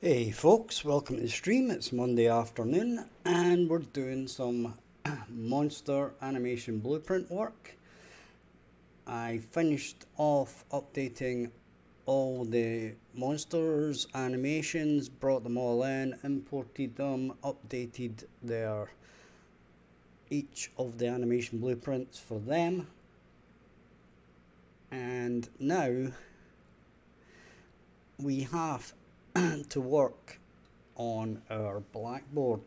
Hey folks, welcome to the stream. It's Monday afternoon and we're doing some monster animation blueprint work. I finished off updating all the monsters, animations, brought them all in, imported them, updated each of the animation blueprints for them. And now we have to work on our blackboard.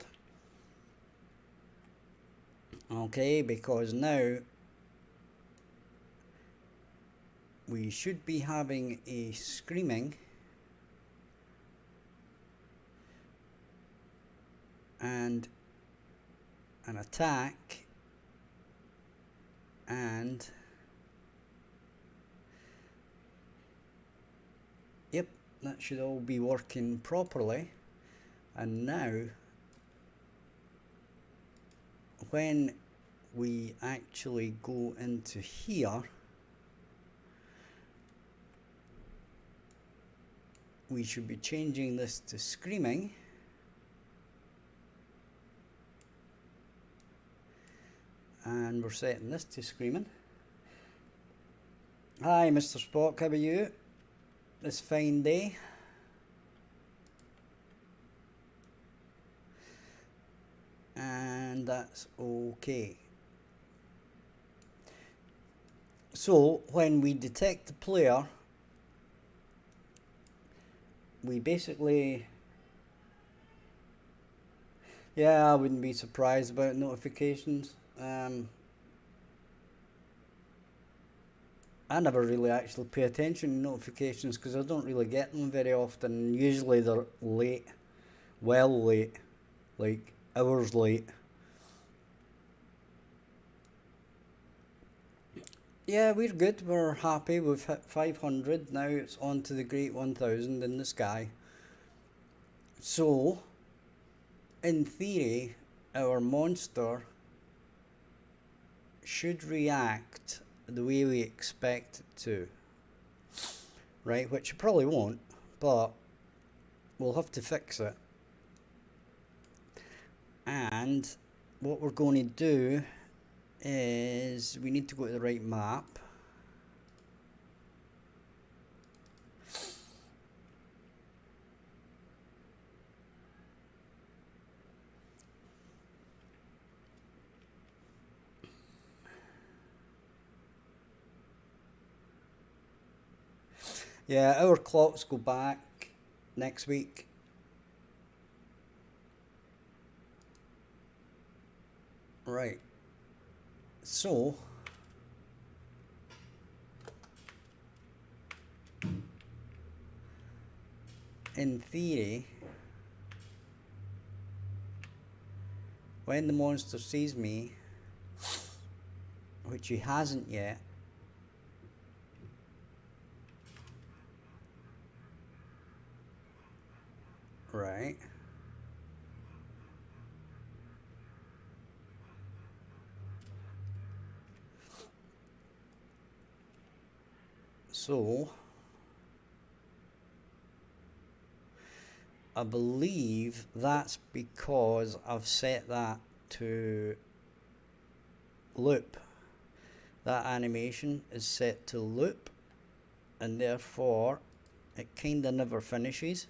Okay, because now we should be having a screaming and an attack and yep, that should all be working properly. And now when we actually go into here, we should be changing this to screaming, and we're setting this to screaming. Hi Mr. Spock, how are you this fine day? And that's okay. So when we detect the player, we basically, yeah, I wouldn't be surprised about notifications. I never really actually pay attention to notifications because I don't really get them very often. Usually they're late, well late, like hours late. Yeah, we're good, we're happy, we've hit 500, now it's on to the great 1000 in the sky. So, in theory, our monster should react the way we expect it to, right? Which it probably won't, but we'll have to fix it. And what we're going to do is we need to go to the right map. Yeah, our clocks go back next week. Right. So, in theory, when the monster sees me, which he hasn't yet, right, so I believe that's because I've set that to loop. That animation is set to loop, and therefore it kinda never finishes.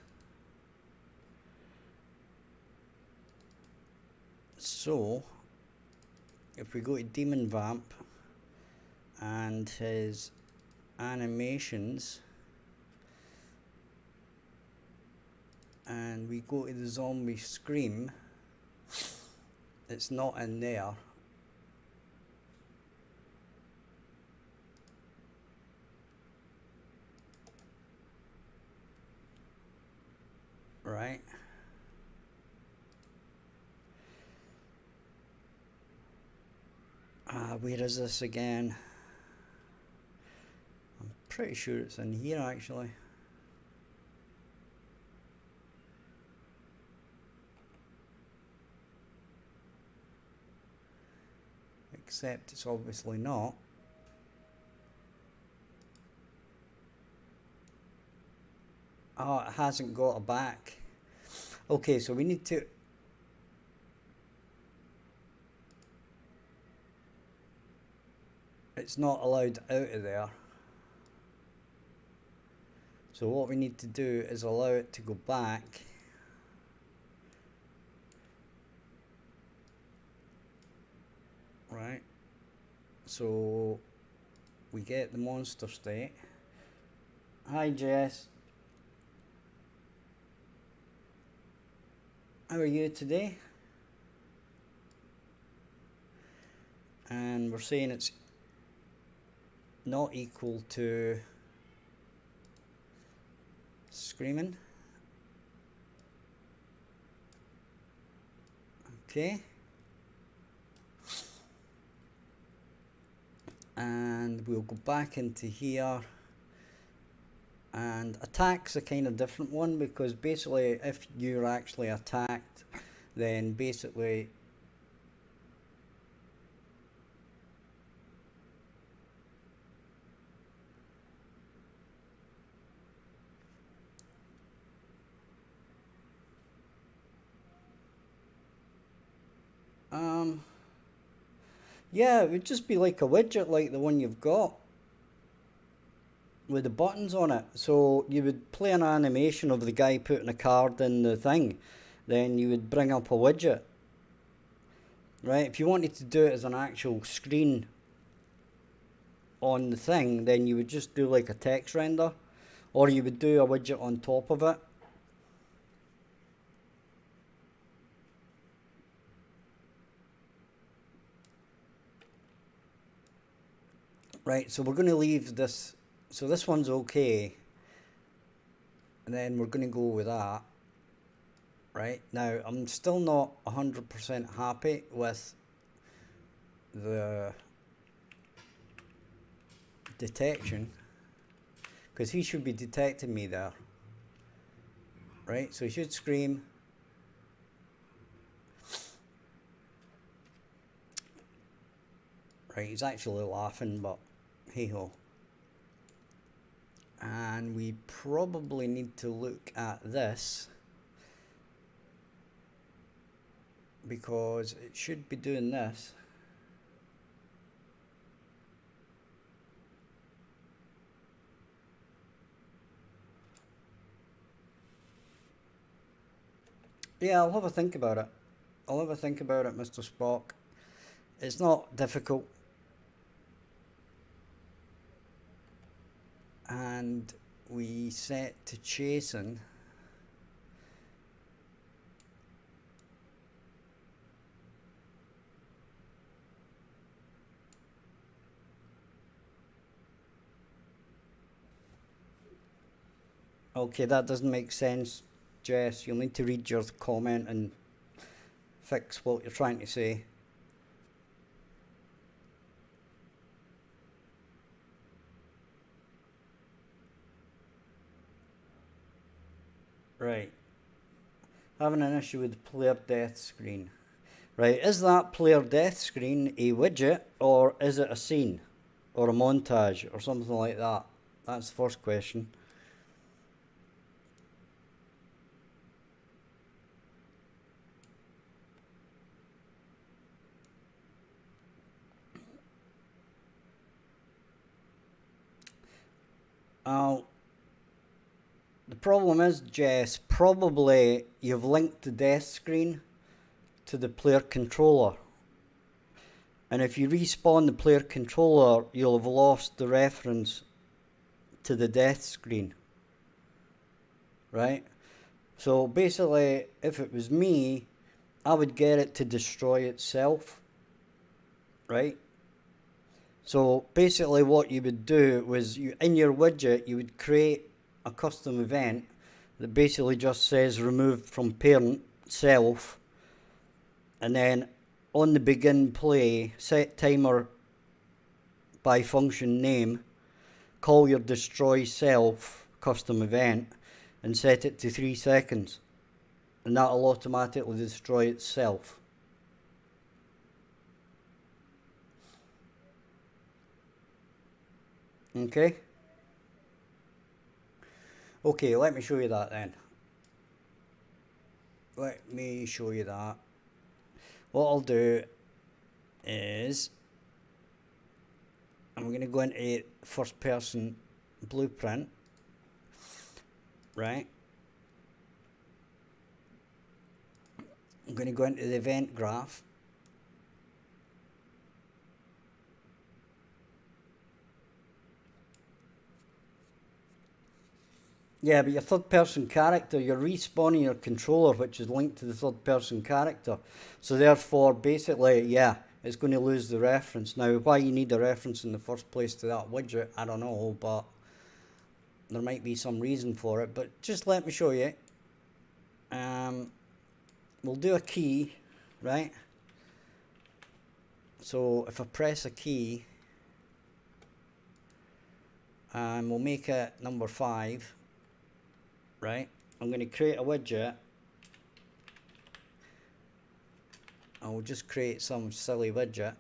So if we go to Demon Vamp and his animations and we go to the zombie scream, it's not in there. Right. Where is this again? I'm pretty sure it's in here actually. Except it's obviously not. Oh, it hasn't got a back. Okay, so we need to it's not allowed out of there. So what we need to do is allow it to go back. Right. So we get the monster state. Hi Jess. How are you today? And we're saying it's not equal to screaming. Okay. And we'll go back into here. And attack's a kind of different one, because basically if you're actually attacked, then basically yeah, it would just be like a widget like the one you've got with the buttons on it. So you would play an animation of the guy putting a card in the thing, then you would bring up a widget. Right, if you wanted to do it as an actual screen on the thing, then you would just do like a text render, or you would do a widget on top of it. Right, so we're going to leave this, so this one's okay, and then we're going to go with that. Right, now I'm still not 100% happy with the detection, because he should be detecting me there. Right, so he should scream. Right, he's actually laughing, but hey ho. And we probably need to look at this, because it should be doing this. Yeah, I'll have a think about it. I'll have a think about it, Mr. Spock. It's not difficult. And we set to chasing. Okay, that doesn't make sense, Jess. You'll need to read your comment and fix what you're trying to say. Right. Having an issue with the player death screen. Right, is that player death screen a widget, or is it a scene or a montage or something like that? That's the first question. The problem is, Jess, probably you've linked the death screen to the player controller. And if you respawn the player controller, you'll have lost the reference to the death screen. Right? So basically, if it was me, I would get it to destroy itself. Right? So basically what you would do was, in your widget, you would create a custom event that basically just says removed from parent self, and then on the begin play, set timer by function name, call your destroy self custom event and set it to 3 seconds, and that'll automatically destroy itself. Okay? Okay, let me show you that then. let me show you that. What I'll do is I'm going to go into first person blueprint, right? I'm going to go into the event graph. Yeah, but your third person character, you're respawning your controller, which is linked to the third person character. So therefore, basically, yeah, it's going to lose the reference. Now, why you need a reference in the first place to that widget, I don't know, but there might be some reason for it. But just let me show you. We'll do a key, right? So if I press a key, and we'll make it number 5, right? I'm going to create a widget. I'll just create some silly widget.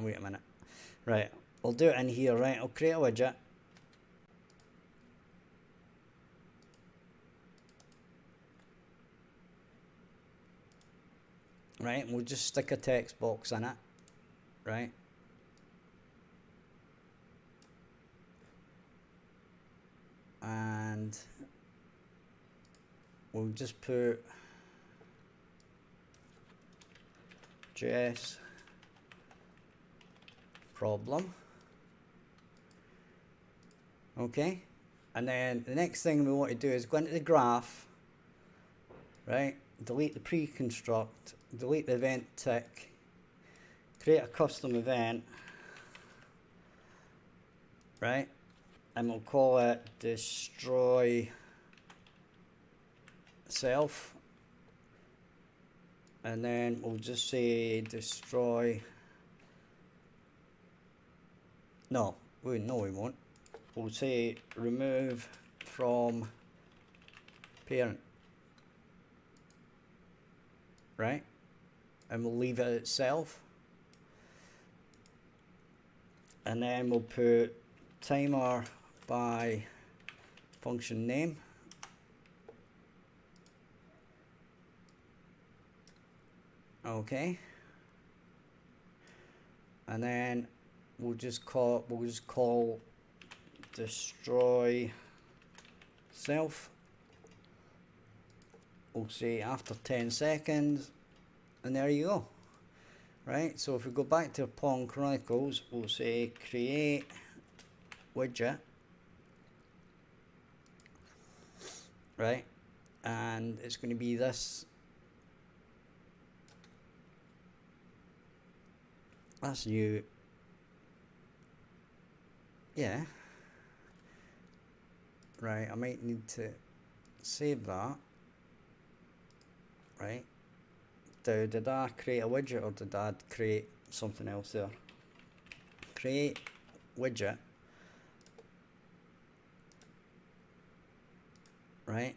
Wait a minute. Right, we'll do it in here, right? I'll create a widget. Right, and we'll just stick a text box in it, right? And we'll just put JS problem. Okay, and then the next thing we want to do is go into the graph, right? Delete the pre-construct, delete the event tick, create a custom event, right? And we'll call it destroy self, and then we'll just say destroy. No, we won't. We'll say remove from parent, right? And we'll leave it at self, and then we'll put timer by function name. Okay, and then we'll just call destroy self. We'll say after 10 seconds, and there you go. Right, so if we go back to Pong Chronicles, we'll say create widget, right, and it's going to be this. That's new. Yeah. Right, I might need to save that. Right. Did I create a widget, or did I create something else there? Create widget. Right.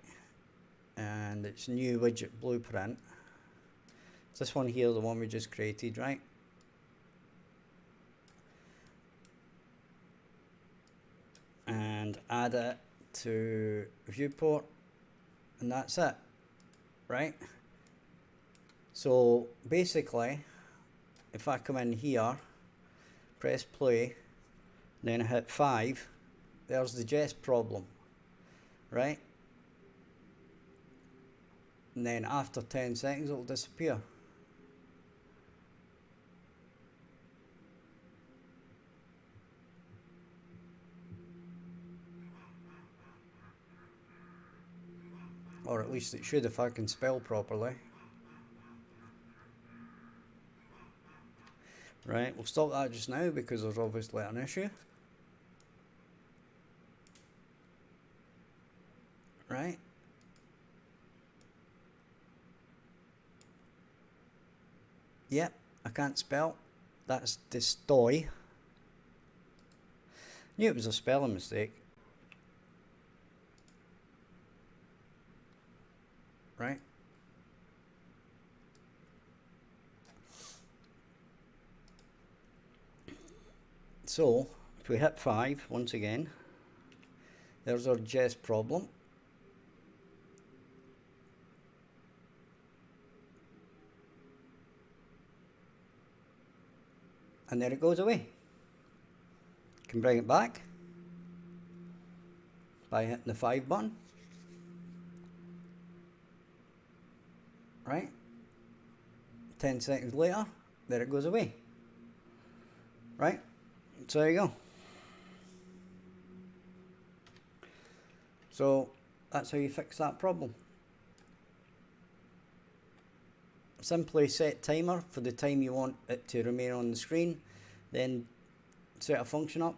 And it's new widget blueprint. This one here, the one we just created, right? And add it to viewport, and that's it, right? So basically, if I come in here, press play, then I hit 5, there's the jest problem, right? And then after 10 seconds it'll disappear. Or at least it should if I can spell properly. Right, we'll stop that just now because there's obviously an issue. Right. Yep, I can't spell. That's destroy. Knew it was a spelling mistake. Right. So if we hit 5 once again, There's our jest problem. And there it goes away. Can bring it back by hitting the 5 button. Right? 10 seconds later, there it goes away. Right? So there you go. So that's how you fix that problem. Simply set timer for the time you want it to remain on the screen, then set a function up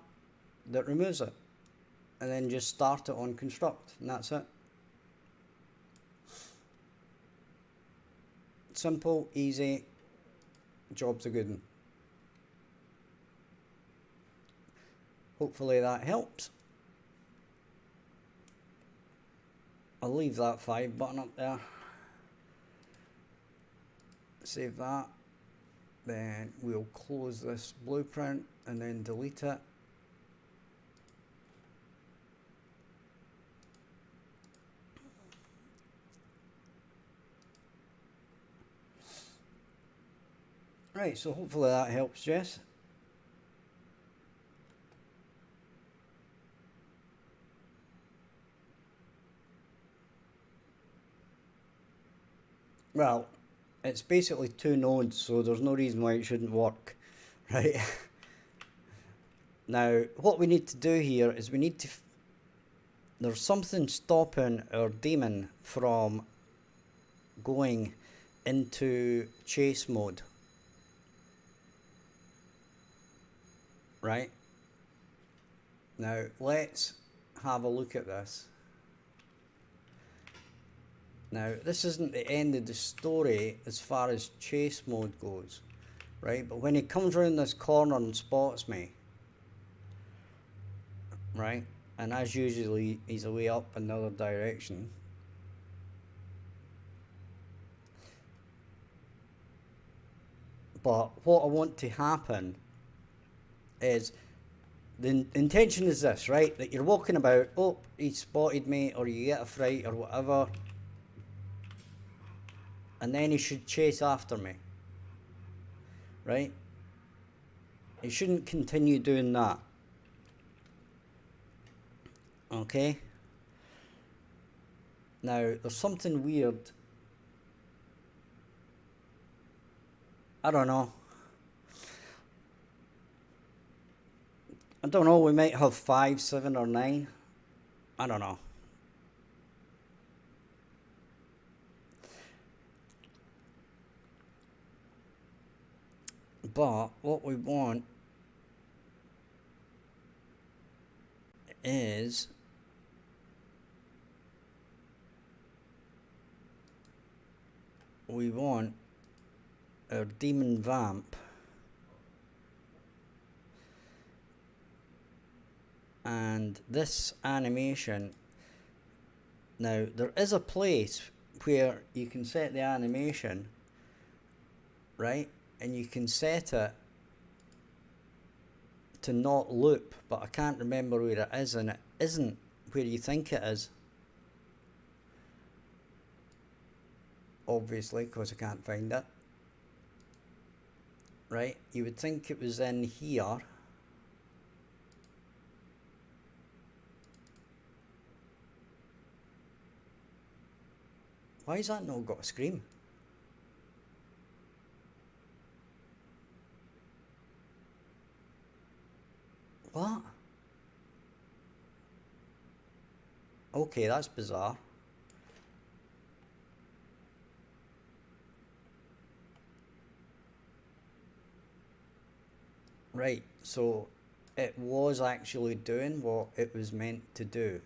that removes it, and then just start it on construct, and that's it. Simple, easy, job's a good one. Hopefully that helps. I'll leave that 5 button up there. Save that. Then we'll close this blueprint and then delete it. Right, so hopefully that helps, Jess. Well, it's basically 2 nodes, so there's no reason why it shouldn't work, right? Now, what we need to do here is we need to... there's something stopping our daemon from going into chase mode. Right? Now, let's have a look at this. Now, this isn't the end of the story as far as chase mode goes, right? But when he comes around this corner and spots me, right? And as usually, he's away up another direction. But what I want to happen is, the intention is this, right? That you're walking about, oh, he spotted me, or you get a fright or whatever, and then he should chase after me, right? He shouldn't continue doing that. Okay? Now, there's something weird. I don't know. I don't know, we might have 5, 7 or 9. I don't know. But what we want is we want our daemon vamp and this animation. Now there is a place where you can set the animation, right? And you can set it to not loop, but I can't remember where it is, and it isn't where you think it is. Obviously, because I can't find it. Right? You would think it was in here. Why has that not got a screen? What? Okay, that's bizarre. Right, so it was actually doing what it was meant to do.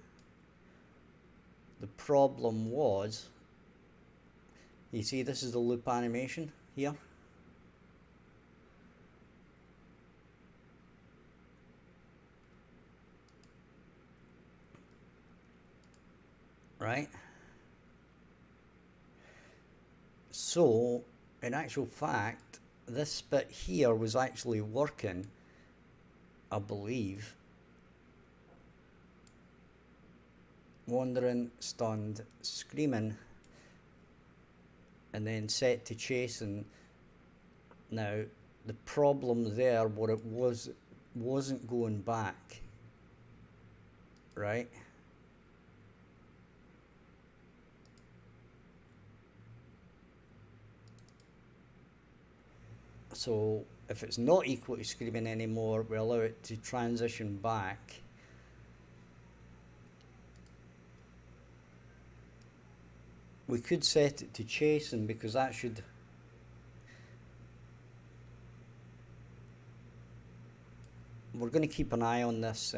The problem was, you see this is the loop animation here. Right? So, in actual fact, this bit here was actually working, I believe. wandering, stunned, screaming, and then set to chasing. Now, the problem there, what it wasn't going back, right? So if it's not equal to screaming anymore, we allow it to transition back. We could set it to chasing because that should we're going to keep an eye on this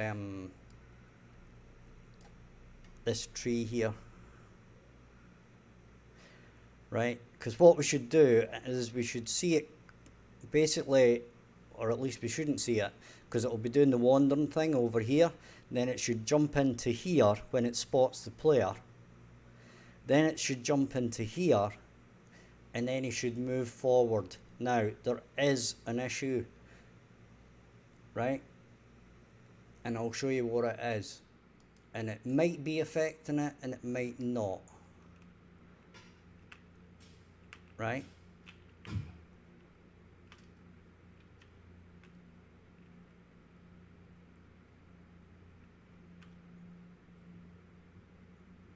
this tree here, right? Because what we should do is we should see it basically, or at least we shouldn't see it, because it'll be doing the wandering thing over here. Then it should jump into here when it spots the player. Then it should jump into here, and then he should move forward. Now, there is an issue, right? And I'll show you what it is. And it might be affecting it, and it might not. Right?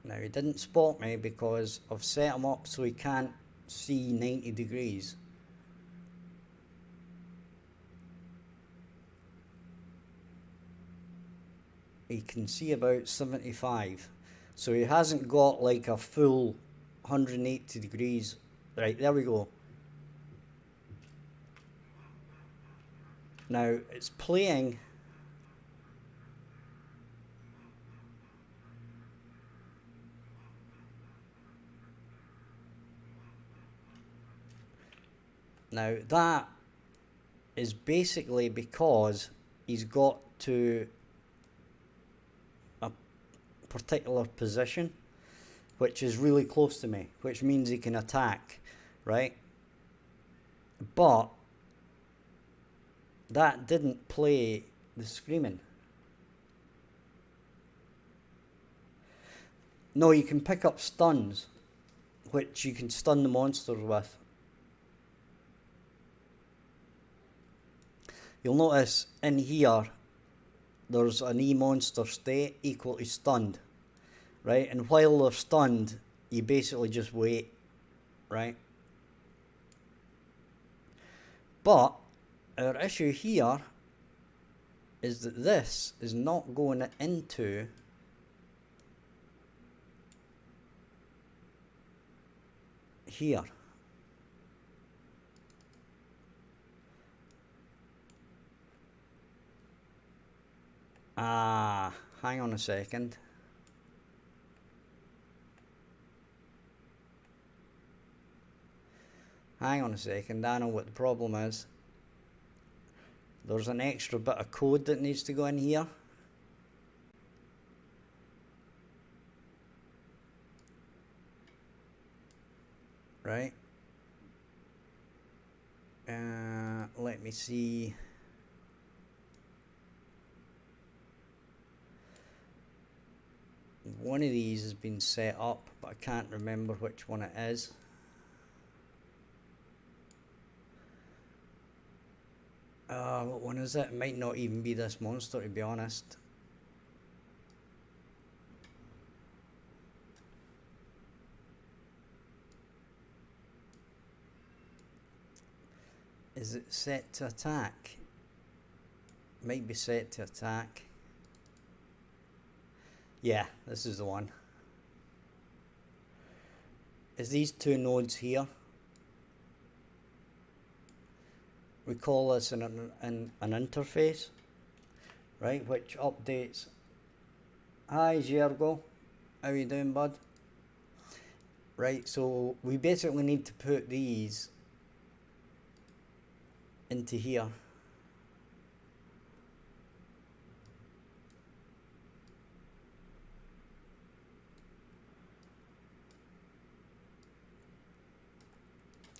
Now, he didn't spot me because I've set him up so he can't see 90 degrees. He can see about 75. So he hasn't got like a full 180 degrees. Right, there we go. Now, it's playing. Now, that is basically because he's got to a particular position, which is really close to me, which means he can attack, right? But that didn't play the screaming. No, you can pick up stuns, which you can stun the monsters with. You'll notice in here, there's an E monster state equal to stunned, right? And while they're stunned, you basically just wait, right? But our issue here is that this is not going into here. Hang on a second. Hang on a second, I know what the problem is. There's an extra bit of code that needs to go in here. Right. Let me see. One of these has been set up, but I can't remember which one it is. What one is it? It might not even be this monster, to be honest. Is it set to attack? Might be set to attack. Yeah, this is the one. Is these two nodes here? We call this an interface, right? Which updates. Hi, Gergo. How you doing, bud? Right, so we basically need to put these into here.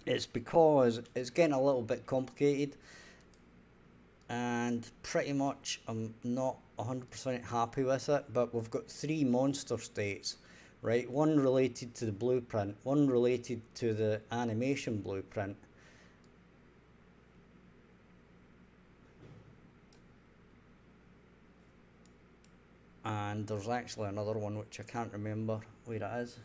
It's because it's getting a little bit complicated. and pretty much I'm not 100% happy with it, but we've got 3 monster states, right? One related to the blueprint, one related to the animation blueprint, and there's actually another one which I can't remember where it is.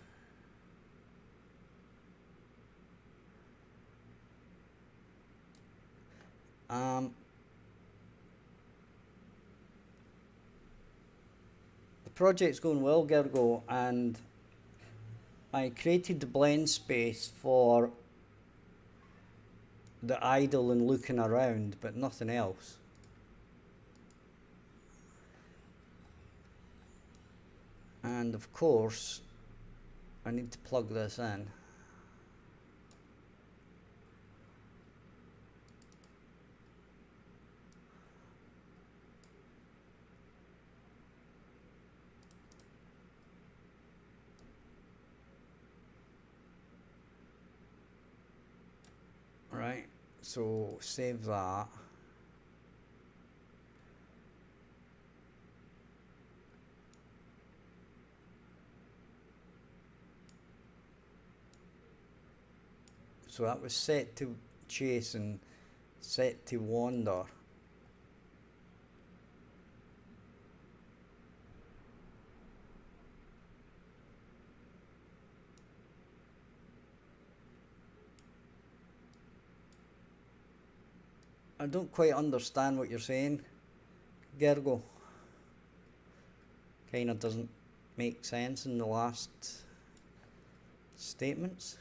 The project's going well, Gergo, and I created the blend space for the idle and looking around, but nothing else. And of course, I need to plug this in. Right, so save that. So that was set to chase and set to wander. I don't quite understand what you're saying, Gergo. Kinda doesn't make sense in the last statements.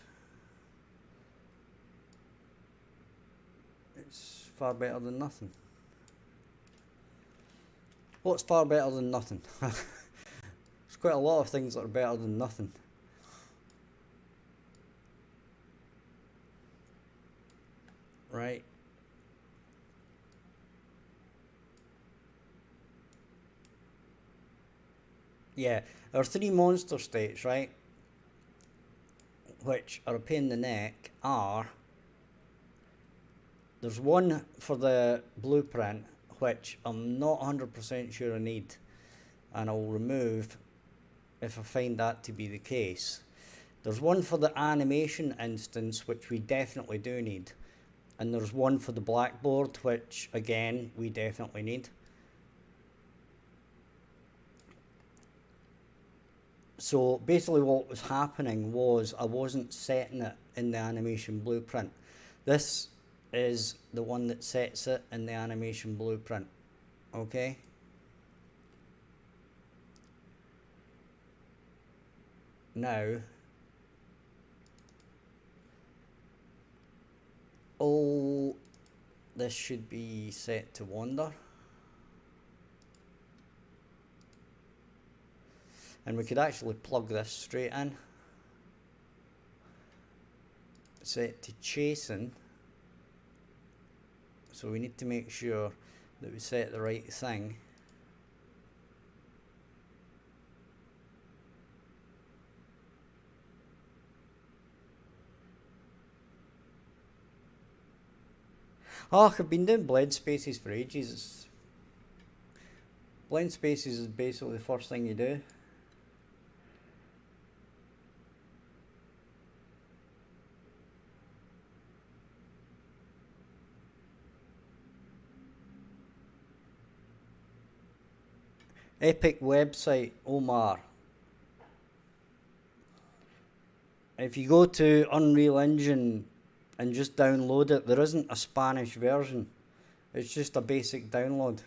It's far better than nothing. What's far better than nothing? There's quite a lot of things that are better than nothing. Right. Yeah, our 3 monster states, right, which are a pain in the neck, are, there's one for the blueprint, which I'm not 100% sure I need, and I'll remove if I find that to be the case. There's one for the animation instance, which we definitely do need, and there's one for the blackboard, which again we definitely need. So basically what was happening was I wasn't setting it in the animation blueprint. This is the one that sets it in the animation blueprint. Okay? Now, oh, this should be set to wander. And we could actually plug this straight in. Set to chasing. So we need to make sure that we set the right thing. Oh, I've been doing blend spaces for ages. Blend spaces is basically the first thing you do. Epic website, Omar. If you go to Unreal Engine and just download it, there isn't a Spanish version. It's just a basic download.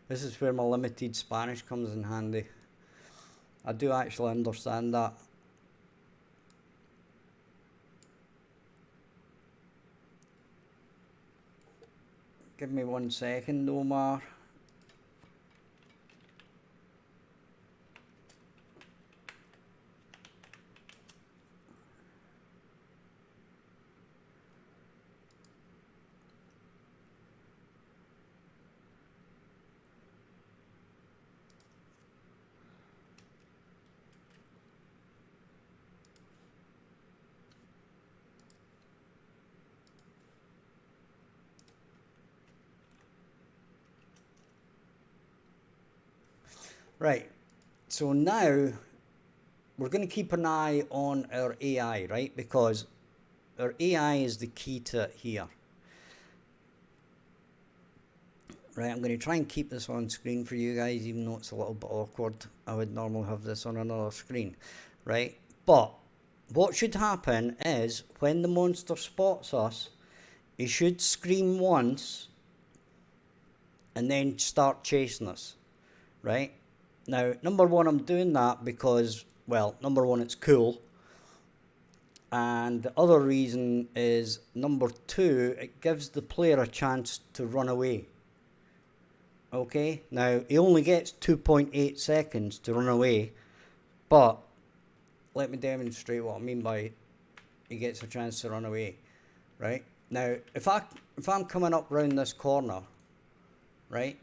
This is where my limited Spanish comes in handy. I do actually understand that. Give me 1 second, Omar. Right, so now we're going to keep an eye on our AI, right? Because our AI is the key to it here. Right, I'm going to try and keep this on screen for you guys, even though it's a little bit awkward. I would normally have this on another screen, right? But what should happen is when the monster spots us, he should scream once and then start chasing us, right? Now, number one, I'm doing that because, well, number one, it's cool. And the other reason is, number two, it gives the player a chance to run away. Okay, now he only gets 2.8 seconds to run away, but let me demonstrate what I mean by he gets a chance to run away. Right, now if I'm coming up round this corner, right,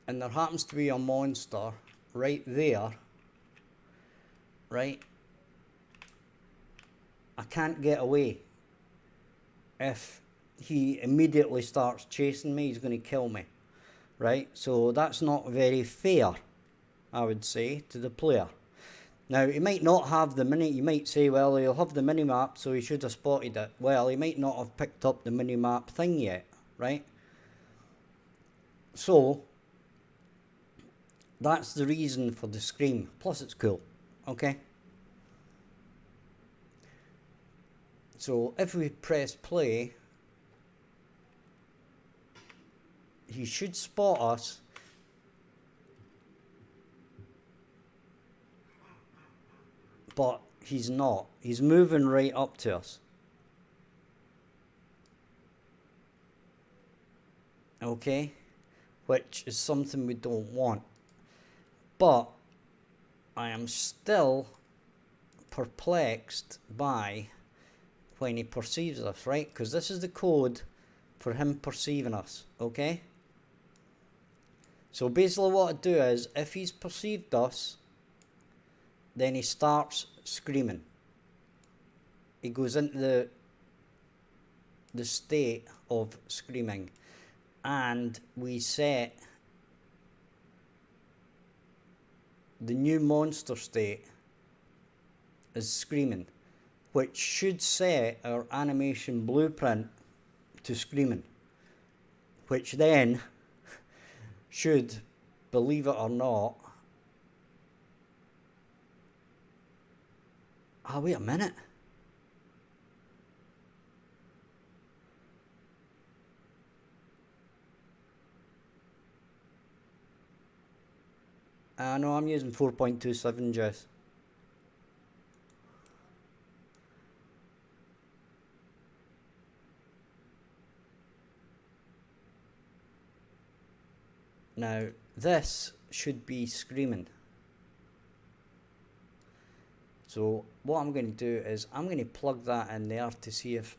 and there happens to be a monster right there, right, I can't get away. If he immediately starts chasing me, he's going to kill me. Right, so that's not very fair, I would say, to the player. Now, he might not have the mini, you might say, well, he'll have the mini-map, so he should have spotted it. Well, he might not have picked up the mini-map thing yet, right? So, that's the reason for the scream. Plus, it's cool, okay? So, if we press play, he should spot us. But he's not. He's moving right up to us. Okay? Which is something we don't want. But I am still perplexed by when he perceives us, right? Because this is the code for him perceiving us, okay? So basically what I do is, if he's perceived us, then he starts screaming. He goes into the state of screaming. And we set the new monster state as screaming, which should set our animation blueprint to screaming, which then should, believe it or not, wait a minute. No, I'm using 4.27, Jess. Now, this should be screaming. So what I'm going to do is I'm going to plug that in there to see if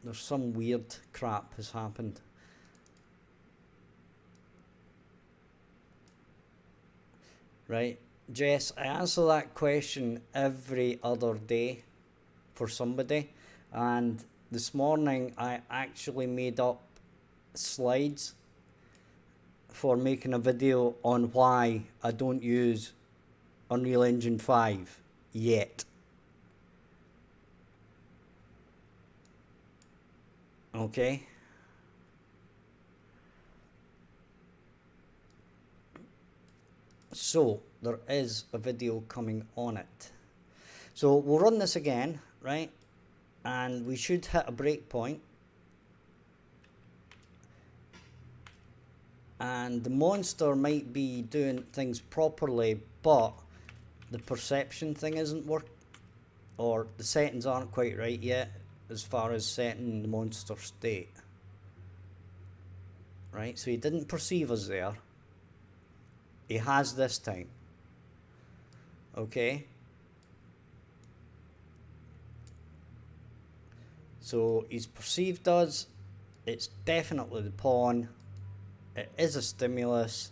there's some weird crap has happened. Right, Jess, I answer that question every other day for somebody, and this morning I actually made up slides for making a video on why I don't use Unreal Engine 5 yet. Okay. So there is a video coming on it. So we'll run this again, right? And we should hit a breakpoint. And the monster might be doing things properly, but the perception thing isn't working, or the settings aren't quite right yet as far as setting the monster state. Right, so he didn't perceive us there. He has this time. Okay. So he's perceived us. It's definitely the pawn. It is a stimulus.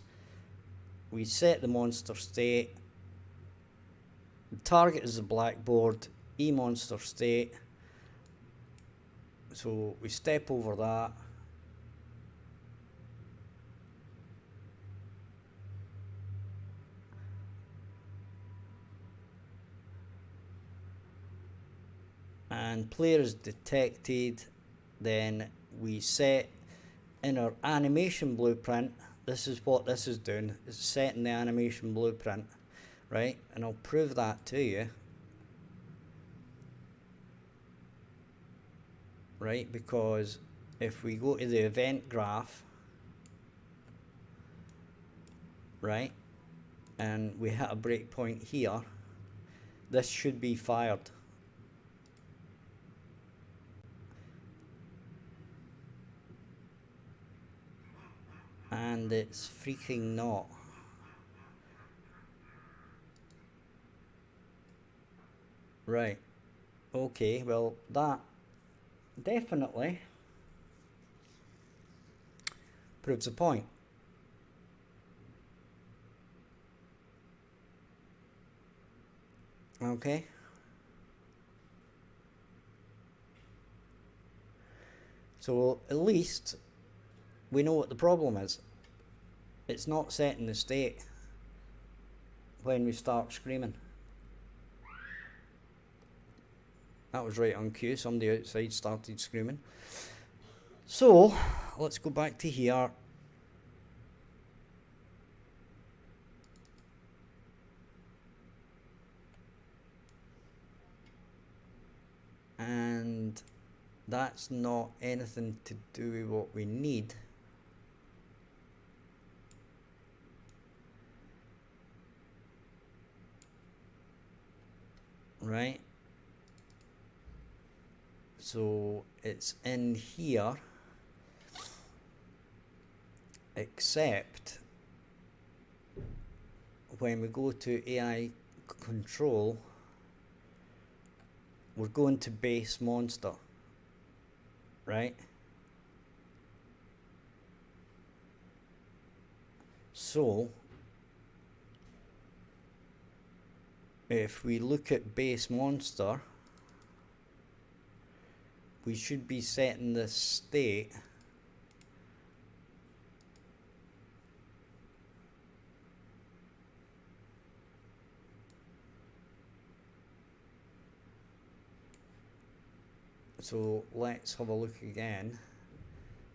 We set the monster state. The target is the blackboard. E-monster state. So we step over that. and player is detected, then we set in our animation blueprint, this is what this is doing, it's setting the animation blueprint, right? And I'll prove that to you, right? Because if we go to the event graph, right, and we hit a breakpoint here, this should be fired. And it's freaking not. Right. Okay, well, that definitely proves a point. Okay. So at least we know what the problem is. It's not setting the state when we start screaming. That was right on cue, somebody outside started screaming. So let's go back to here. And that's not anything to do with what we need. Right? So it's in here, except when we go to AI control, we're going to base monster, right? So if we look at base monster, we should be setting this state so let's have a look again,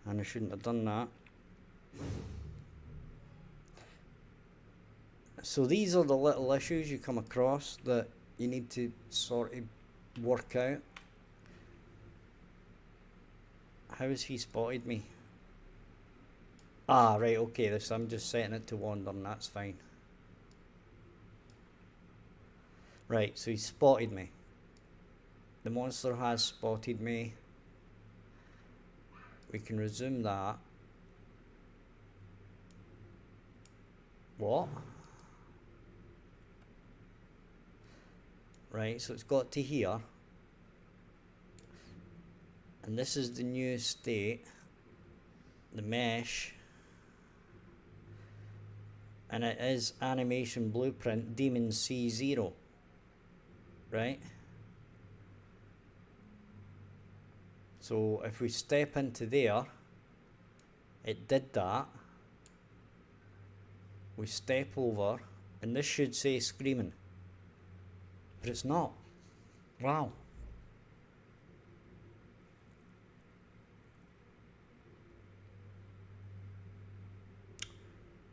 and I shouldn't have done that. So these are the little issues you come across that you need to sort of work out. How has he spotted me? Ah, right, okay, this, I'm just setting it to wander, and that's fine. Right, so he spotted me. The monster has spotted me. We can resume that. What? Right, so it's got to here. And this is the new state, the mesh. And it is animation blueprint daemon C0. Right? So if we step into there, it did that. We step over, and this should say screaming. But it's not. Wow.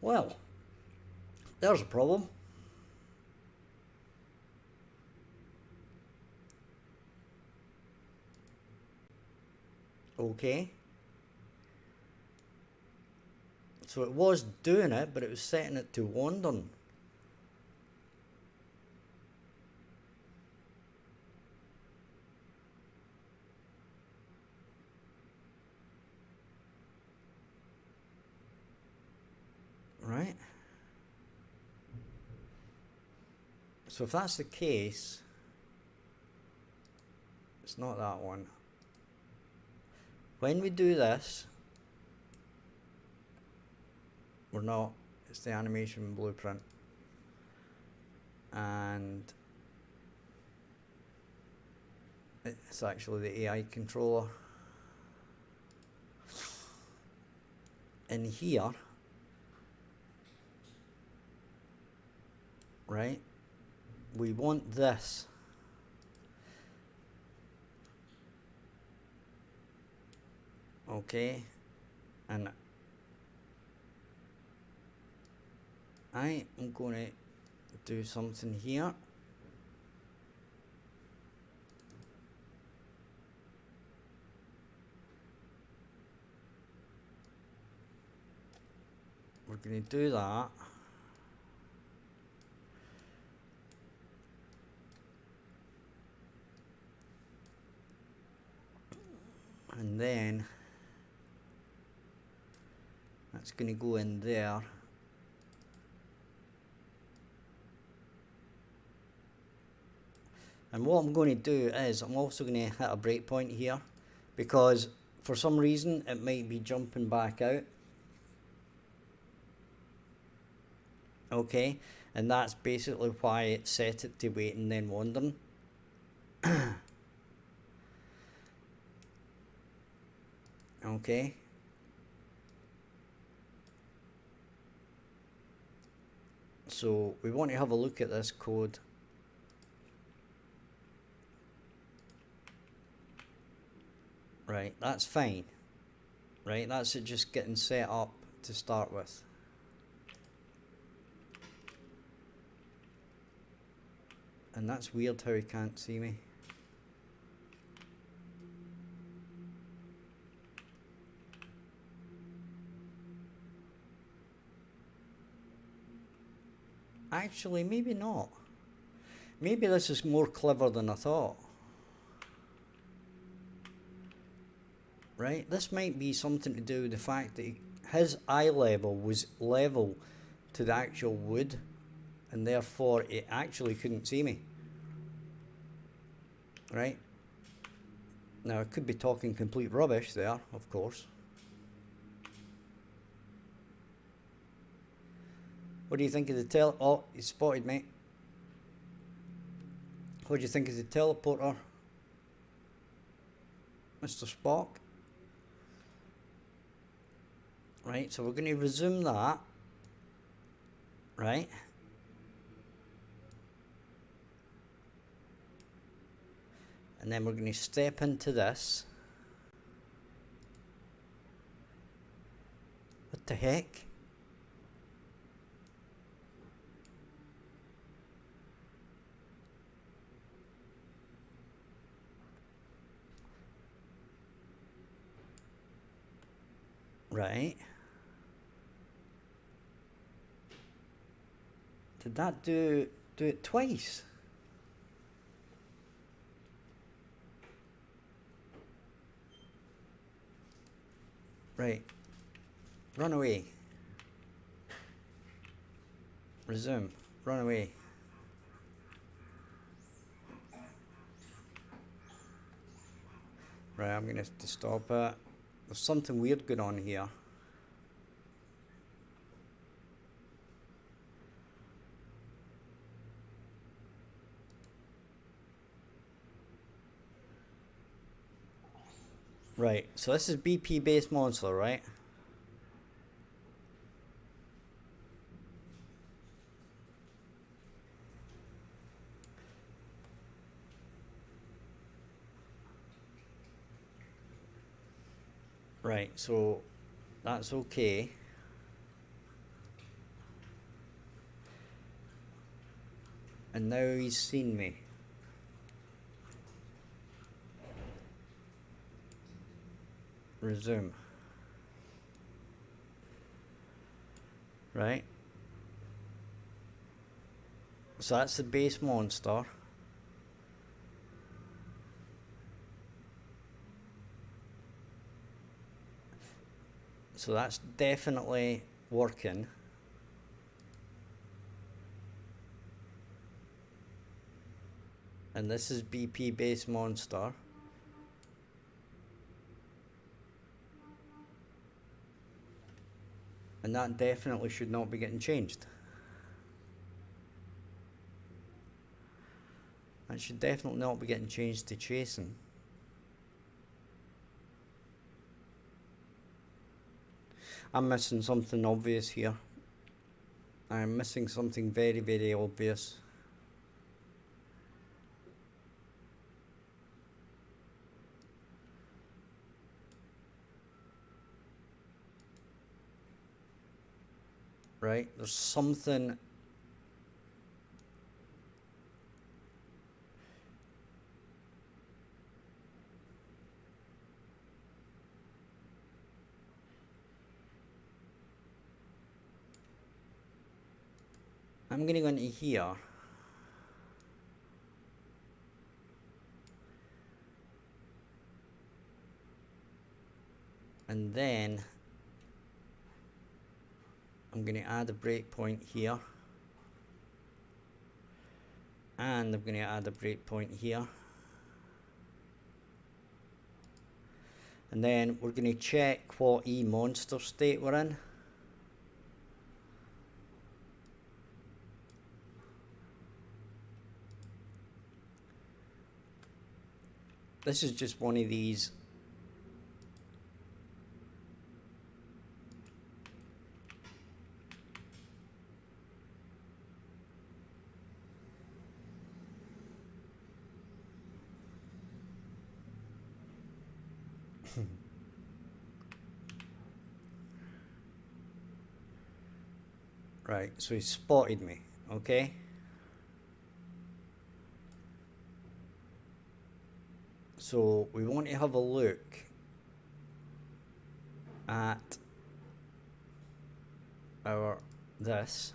Well, there's a problem. Okay. So it was doing it, but it was setting it to wandering. Right? So if that's the case, it's not that one. When we do this, we're not, it's the animation blueprint. And it's actually the AI controller. In here, right, we want this. Okay, and I am going to do something here. We're going to do that. And then that's going to go in there. And what I'm going to do is I'm also going to hit a breakpoint here, because for some reason it might be jumping back out. Okay, and that's basically why it set it to wait and then wandering. Okay. So we want to have a look at this code. Right, that's fine. Right, that's it just getting set up to start with. And that's weird how he can't see me. Actually, maybe not. Maybe this is more clever than I thought. Right, this might be something to do with the fact that his eye level was level to the actual wood, and therefore it actually couldn't see me. Right, now I could be talking complete rubbish there, of course. What do you think of the oh, he spotted me. What do you think of the teleporter, Mr. Spock? Right, so we're going to resume that. Right. And then we're going to step into this. What the heck? Right. Did that do it twice? Right. Run away. Resume. Run away. Right, I'm gonna have to stop it. There's something weird going on here. Right, so this is BP based monster, right? Right, so that's okay. And now he's seen me. Resume. Right. So that's the base monster. So that's definitely working. And this is BP base monster. And that definitely should not be getting changed. That should definitely not be getting changed to chasing. I'm missing something obvious here. I'm missing something very, very obvious. right? There's something I'm going to go into here. And then I'm going to add a breakpoint here. And I'm going to add a breakpoint here. And then we're going to check what monster state we're in. This is just one of these right, so he spotted me, okay? So we want to have a look at our this,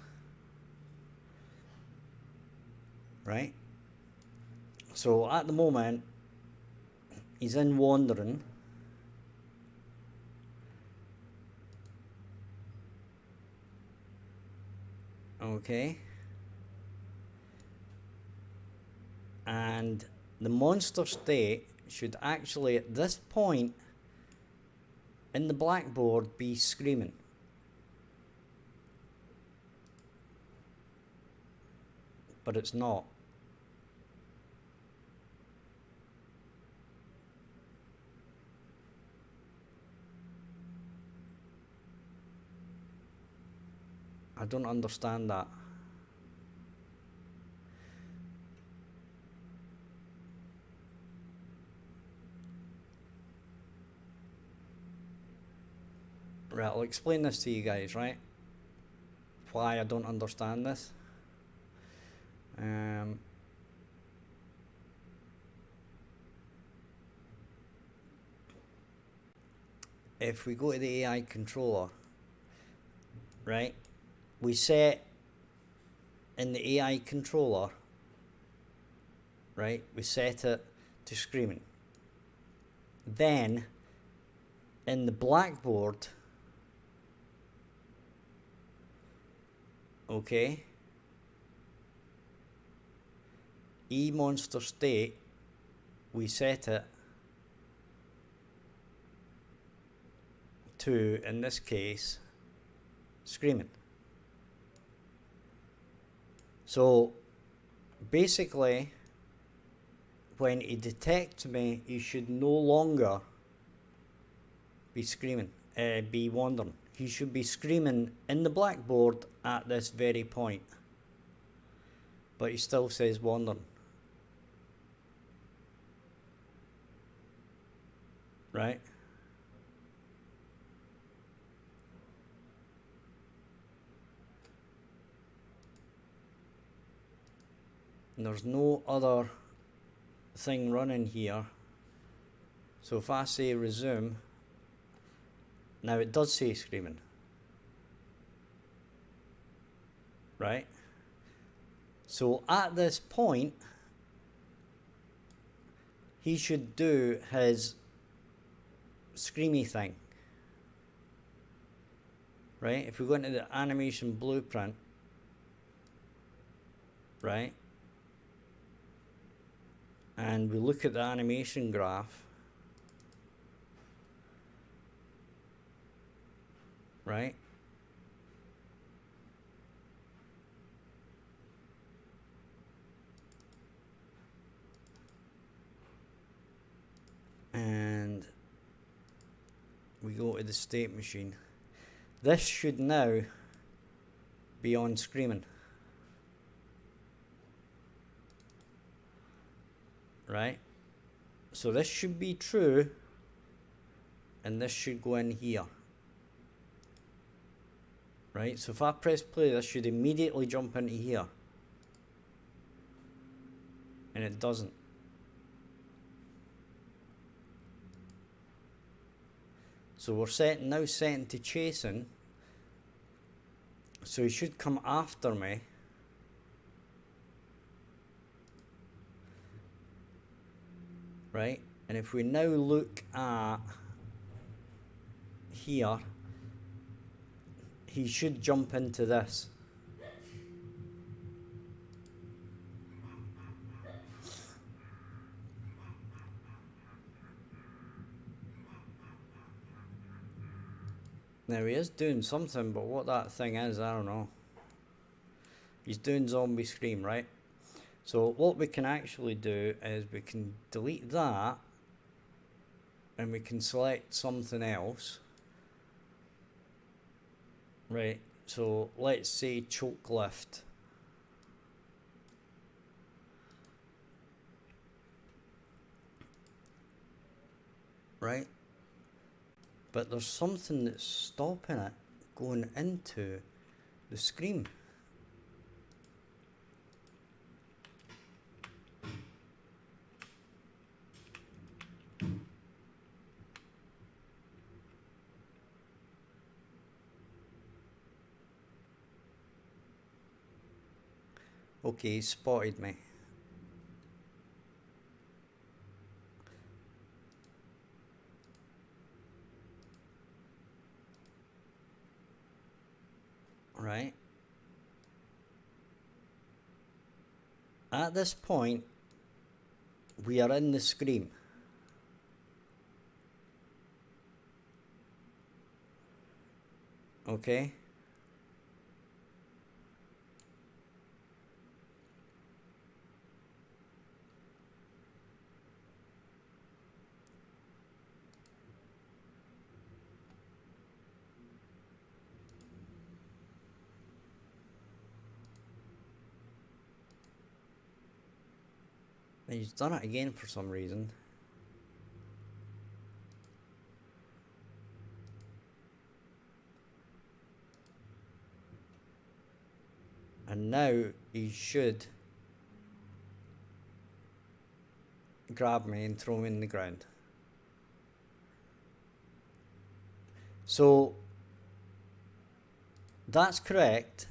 right? So at the moment he's in wandering, okay, and the monster state should actually at this point in the blackboard be screaming. But it's not. I don't understand that. Right, I'll explain this to you guys, right? Why I don't understand this. If we go to the AI controller, right, we set in the AI controller, right, we set it to screaming. Then in the blackboard, okay, monster state, we set it to, in this case, screaming. So basically when he detects me, he should no longer be screaming, be wandering. He should be screaming in the blackboard at this very point, but he still says wandering. Right? And there's no other thing running here. So if I say resume, now it does say screaming. Right? So at this point, he should do his screamy thing. Right? If we go into the animation blueprint, right, and we look at the animation graph, right, and we go to the state machine, this should now be on screaming. Right? So this should be true, and this should go in here. Right? Right, so if I press play, this should immediately jump into here. And it doesn't. So we're now setting to chasing. So he should come after me. Right, and if we now look at here, he should jump into this. Now he is doing something, but what that thing is, I don't know. He's doing zombie scream, right? So what we can actually do is we can delete that and we can select something else. Right, so let's say choke lift. Right, but there's something that's stopping it going into the screen. Okay, he spotted me. Right. At this point, we are in the screen. Okay. And he's done it again for some reason. And now he should grab me and throw me in the ground. So that's correct.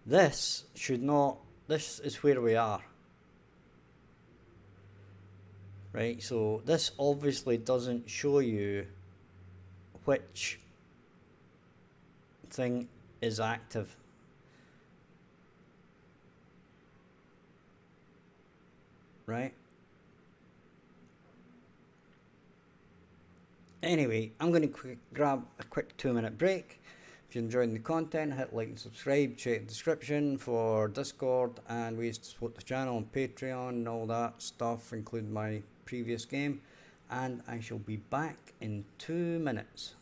This should not, this is where we are. Right, so this obviously doesn't show you which thing is active. Right? Anyway, I'm going to grab a quick 2-minute break. If you're enjoying the content, hit like and subscribe, check the description for Discord and ways to support the channel on Patreon and all that stuff, including my previous game. And I shall be back in 2 minutes.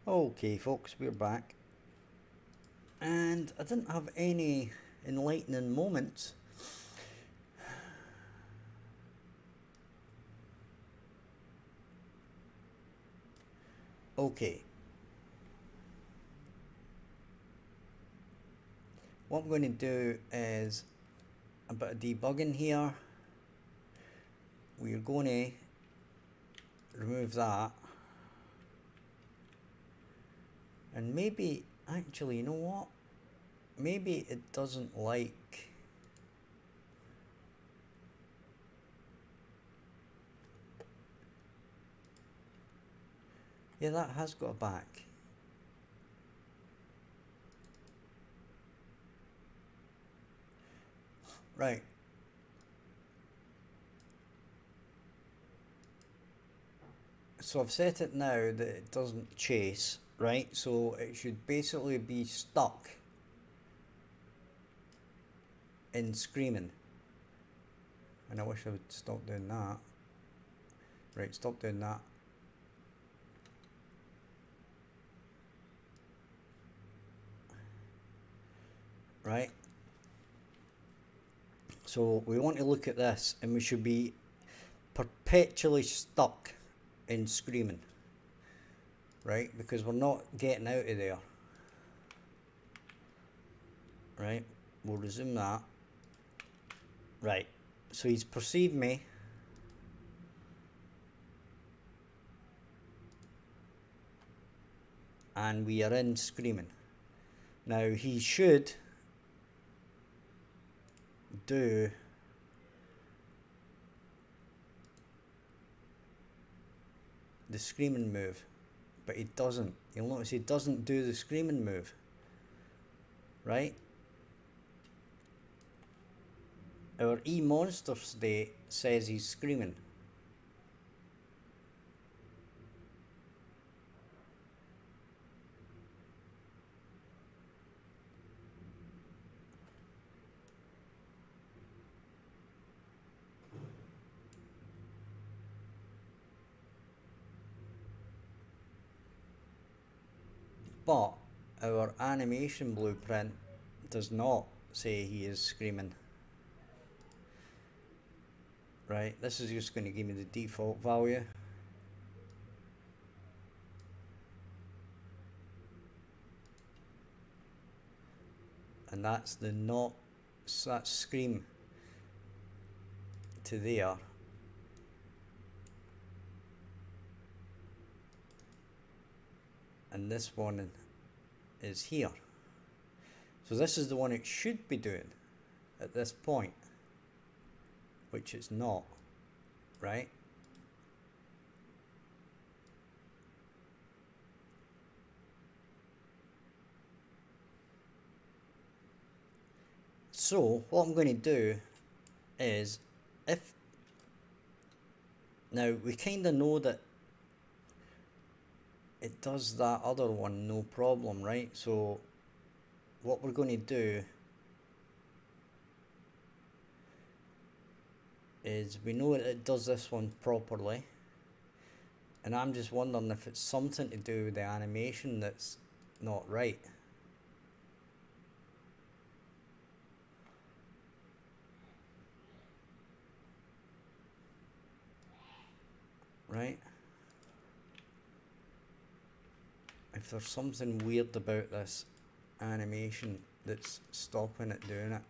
Okay folks, we're back. And I didn't have any enlightening moments. Okay. What I'm going to do is a bit of debugging here. We're going to remove that. And maybe, actually, you know what? Maybe it doesn't like... Yeah, that has got a back. Right. So I've set it now that it doesn't chase, right? So it should basically be stuck in screaming. And I wish I would stop doing that. Right, stop doing that. Right. So we want to look at this, and we should be perpetually stuck in screaming, right? Because we're not getting out of there. Right, we'll resume that. Right, so he's perceived me. And we are in screaming. Now he should do the screaming move, but he doesn't. You'll notice he doesn't do the screaming move, right? Our e-monster state says he's screaming. But our animation blueprint does not say he is screaming. Right, this is just going to give me the default value. And that's the not, that's scream to there. And this one is here. So this is the one it should be doing at this point, which it's not, right? So what I'm going to do is, if now we kind of know that it does that other one no problem, right? So what we're going to do is, we know that it does this one properly, and I'm just wondering if it's something to do with the animation that's not right. Right? If there's something weird about this animation that's stopping it doing it.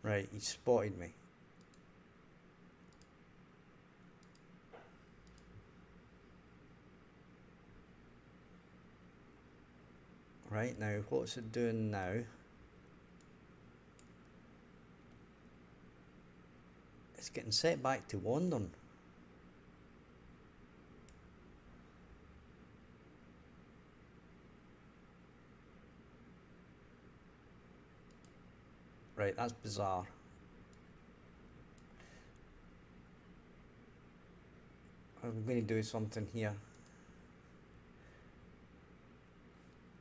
Right, he spotted me. Right, now what's it doing now? It's getting set back to wandering. Right, that's bizarre. I'm going to do something here.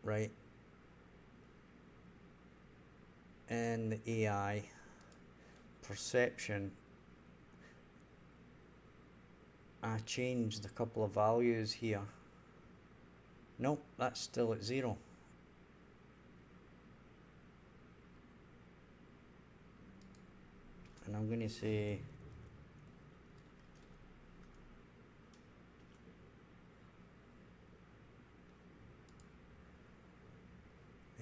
Right. And the AI perception. I changed a couple of values here. Nope, that's still at 0. And I'm going to say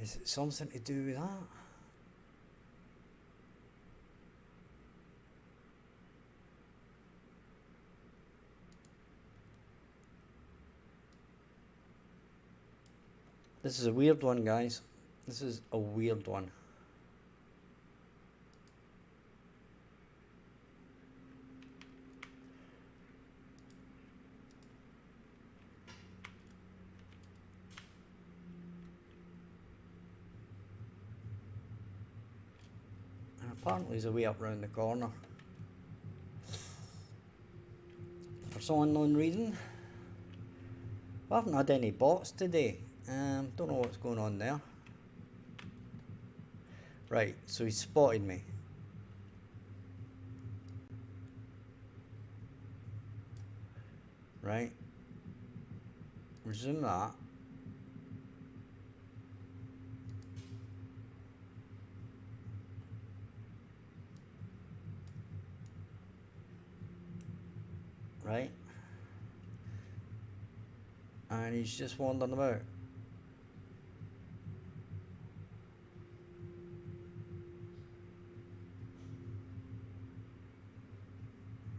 is it something to do with that? This is a weird one, guys. This is a weird one. And apparently there's a way up round the corner. For some unknown reason. I haven't had any bots today. Don't know what's going on there. Right, so he spotted me. Right. Resume that. Right. And he's just wandering about.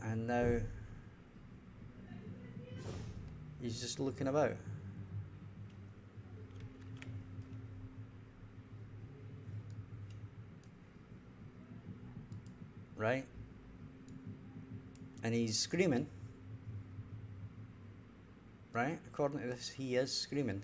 And now he's just looking about. Right? And he's screaming. Right? According to this, he is screaming.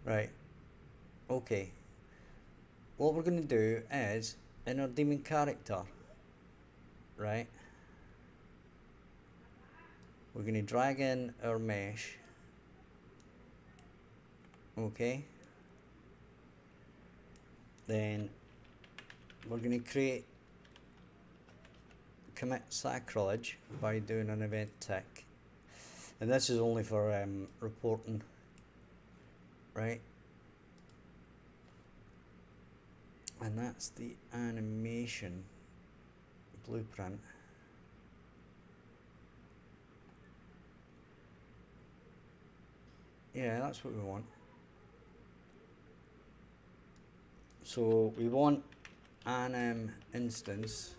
Right. Okay. What we're going to do is, in our demon character, right, we're going to drag in our mesh. Okay. Then we're going to create commit sacrilege by doing an event tick. And this is only for reporting. Right, and that's the animation blueprint. Yeah, that's what we want. So we want an instance.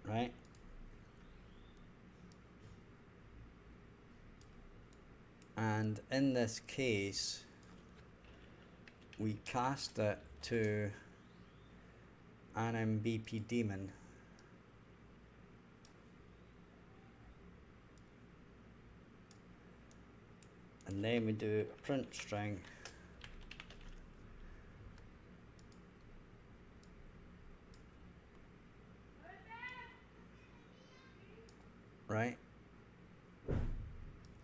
Right. And in this case, we cast it to an MVP daemon. And then we do a print string. Right.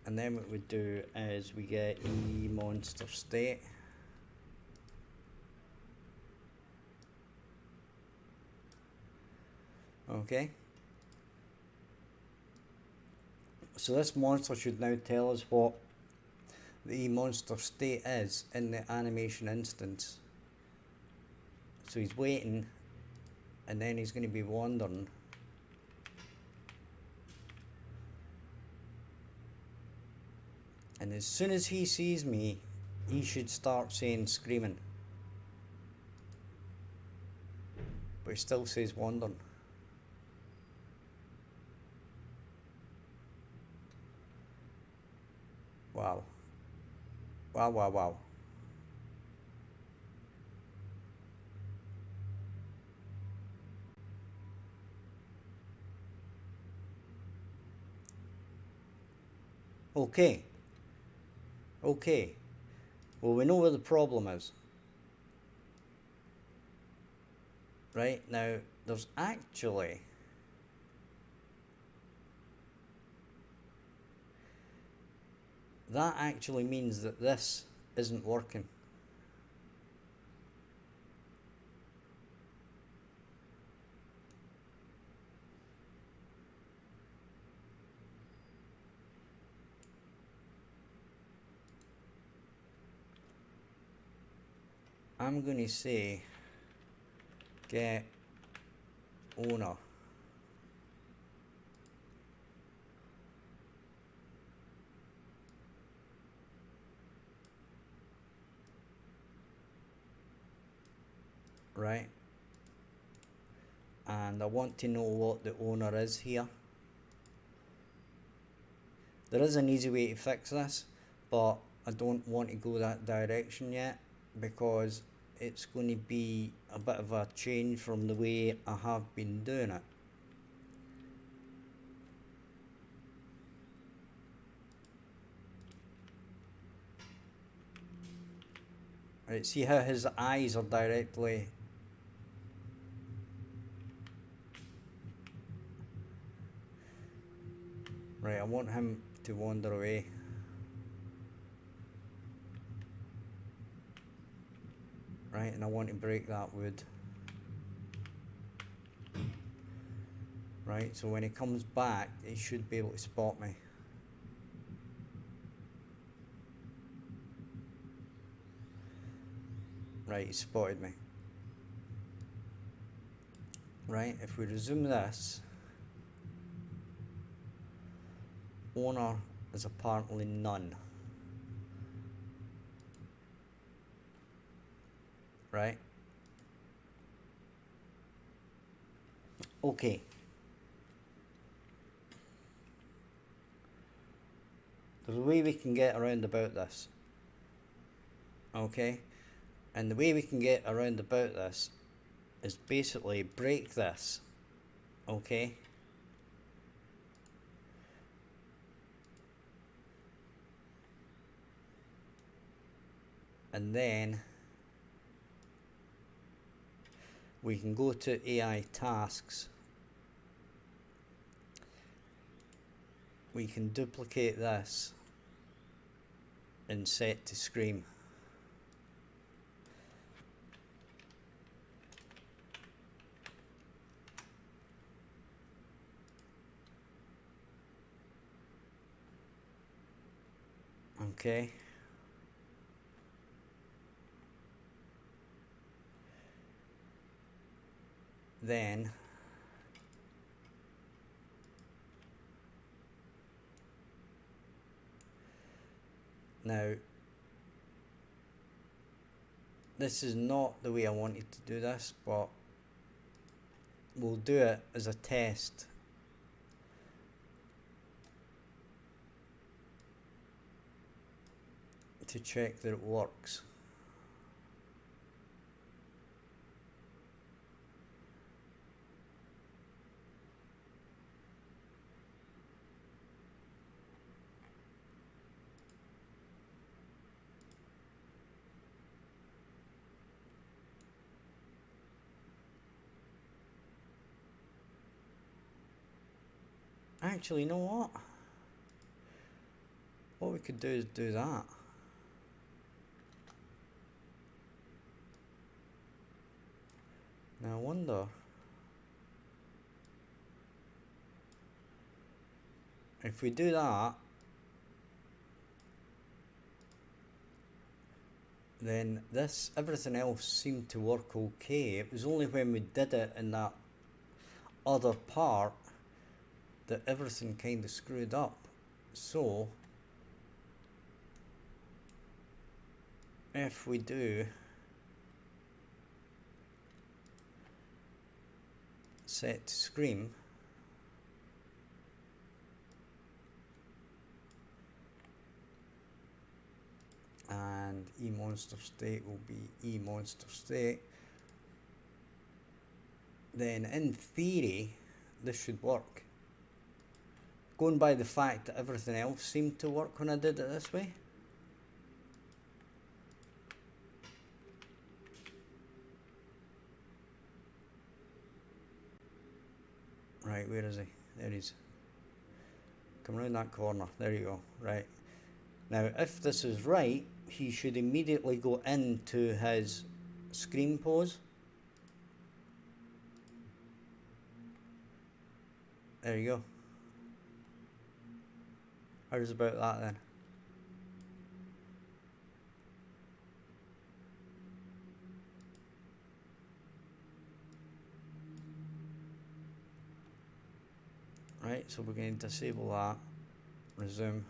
And then what we do is we get e monster state. Okay. So this monster should now tell us what the monster state is in the animation instance. So he's waiting, and then he's going to be wandering. And as soon as he sees me, he should start saying screaming. But he still says wandering. Wow. Wow, wow, wow. Okay. Okay. Well, we know where the problem is. Right? Now, there's actually that actually means that this isn't working. I'm going to say get owner. Right, and I want to know what the owner is here. There is an easy way to fix this, but I don't want to go that direction yet because it's going to be a bit of a change from the way I have been doing it. Right, see how his eyes are directly right. I want him to wander away. Right, and I want to break that wood. Right, so when he comes back, he should be able to spot me. Right, he spotted me. Right, if we resume this, owner is apparently none. Right? Okay. There's a way we can get around about this. Okay? And the way we can get around about this is basically break this. Okay? And then we can go to AI tasks. We can duplicate this and set to scream. Okay. Then now this is not the way I wanted to do this, but we'll do it as a test. To check that it works. Actually, you know what? What we could do is do that. Now I wonder if we do that, then this, everything else seemed to work okay. It was only when we did it in that other part that everything kind of screwed up. So if we do set to scream, and eMonster state will be eMonster state, then in theory this should work. Going by the fact that everything else seemed to work when I did it this way. Right, where is he? There he is. Come around that corner. There you go. Right. Now, if this is right, he should immediately go into his screen pose. There you go. How's about that then? Right, so we're going to disable that, resume.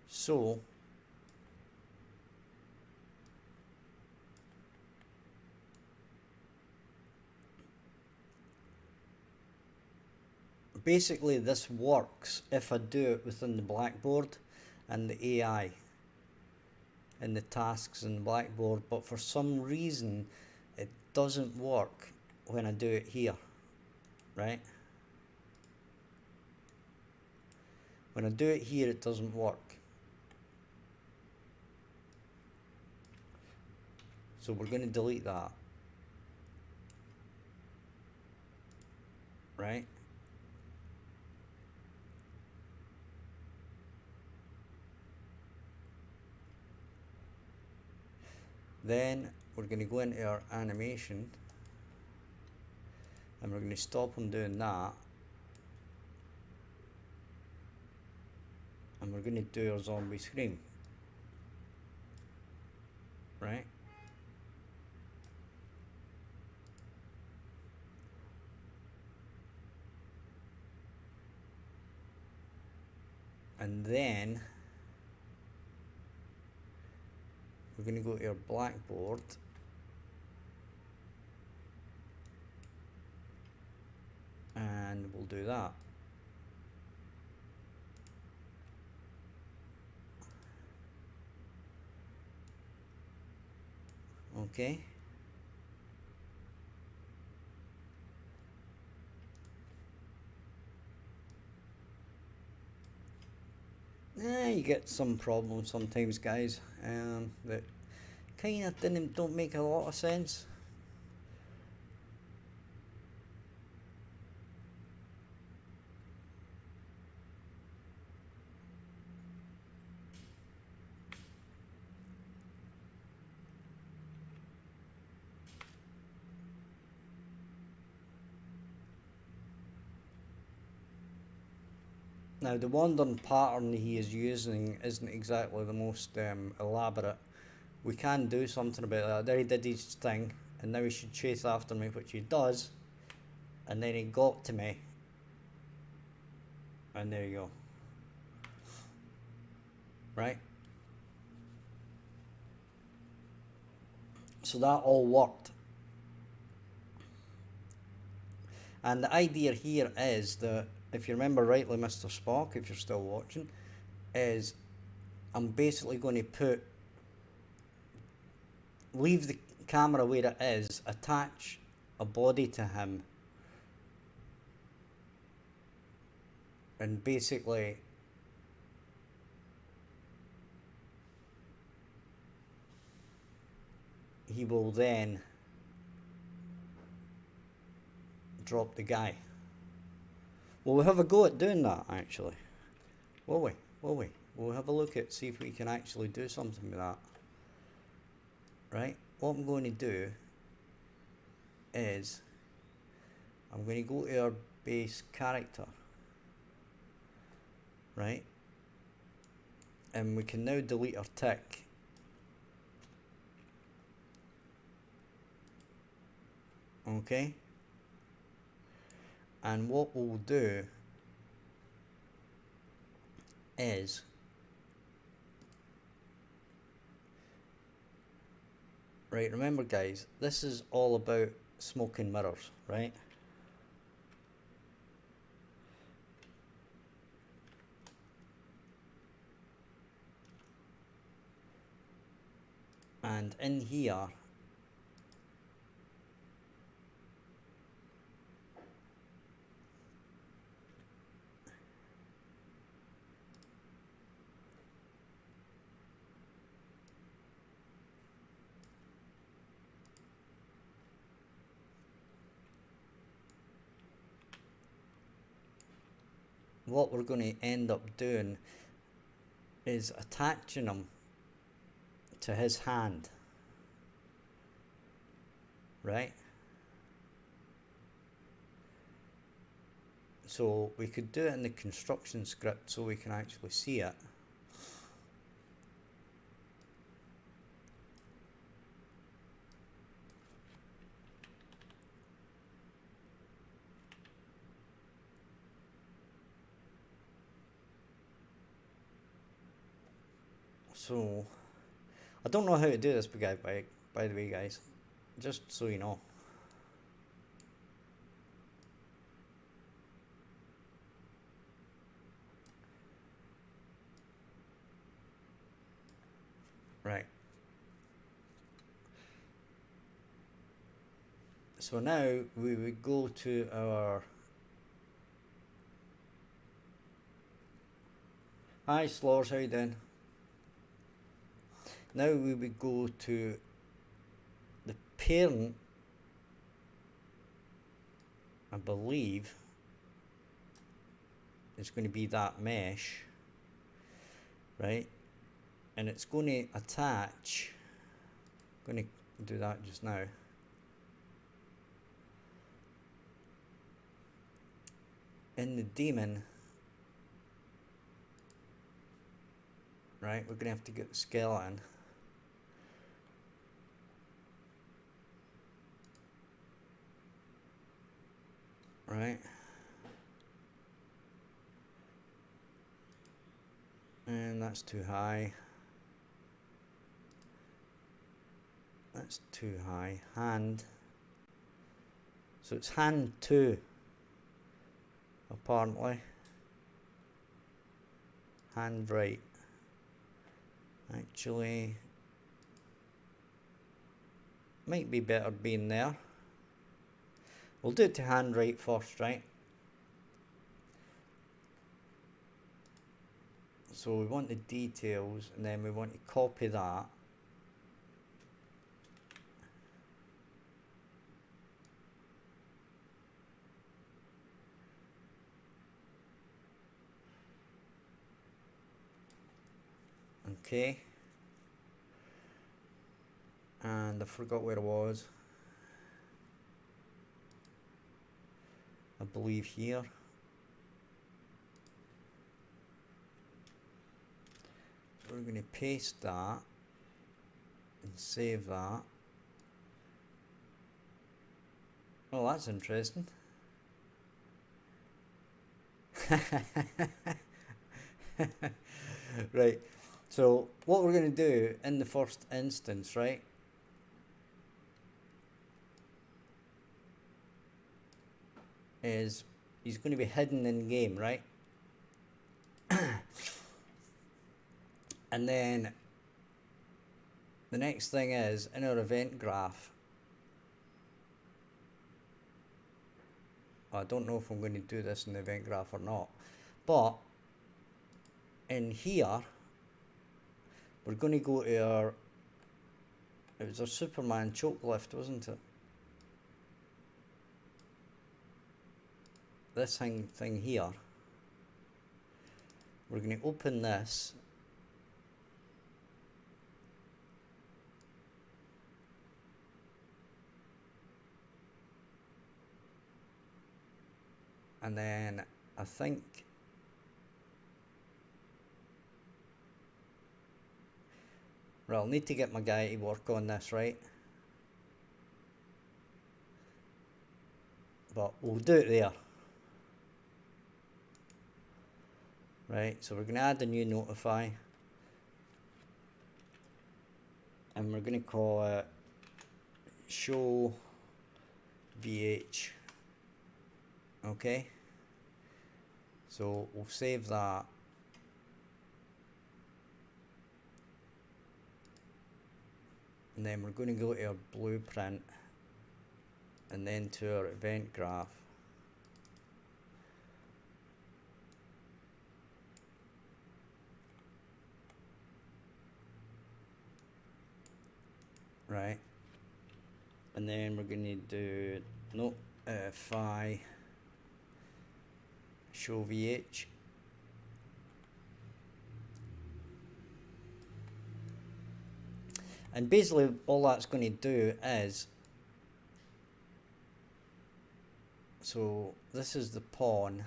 So, basically this works if I do it within the blackboard and the AI and the tasks in the blackboard, but for some reason it doesn't work when I do it here, right? When I do it here, it doesn't work. So we're going to delete that, right? Then we're going to go into our animation and we're going to stop him doing that, and we're going to do our zombie scream, right? And then we're going to go to our blackboard and we'll do that. Okay. You get some problems sometimes, guys, that kind of don't make a lot of sense. Now the wandering pattern he is using isn't exactly the most elaborate. We can do something about that. There he did his thing, and now he should chase after me, which he does, and then he got to me, and there you go. Right? So that all worked. And the idea here is that, if you remember rightly, Mr. Spock, if you're still watching, is I'm basically going to leave the camera where it is, attach a body to him, and basically he will then drop the guy. Will we have a go at doing that, actually? Will we? Will we? We'll have a look at, see if we can actually do something with that. Right? What I'm going to do is I'm going to go to our base character. Right? And we can now delete our tick. Okay? And what we'll do is right, remember guys, this is all about smoke and mirrors, right? And in here what we're going to end up doing is attaching him to his hand, right? So we could do it in the construction script so we can actually see it. So I don't know how to do this, by the way, guys, just so you know. Right. So now we would go to our... Hi Slors, how you doing? Now we would go to the parent, I believe it's going to be that mesh, right? And it's going to attach, I'm going to do that just now. In the daemon, right, we're going to have to get the skeleton. Right. And that's too high. That's too high. Hand. So it's hand 2, apparently. Hand right. Actually, might be better being there. We'll do it to hand right first, right? So we want the details, and then we want to copy that. Okay. And I forgot where it was. I believe here. We're going to paste that and save that. Oh, that's interesting. Right, so what we're going to do in the first instance, right, is he's going to be hidden in game, right? And then the next thing is in our event graph. I don't know if I'm going to do this in the event graph or not, but in here we're going to go to our, it was our Superman choke lift, wasn't it? This thing here. We're going to open this. And then I think right, I'll need to get my guy to work on this, right? But we'll do it there. Right, so we're going to add a new notify. And we're going to call it show VH. Okay. So we'll save that. And then we're going to go to our blueprint and then to our event graph. Right. And then we're going to do notify show VH. And basically all that's going to do is, so this is the pawn.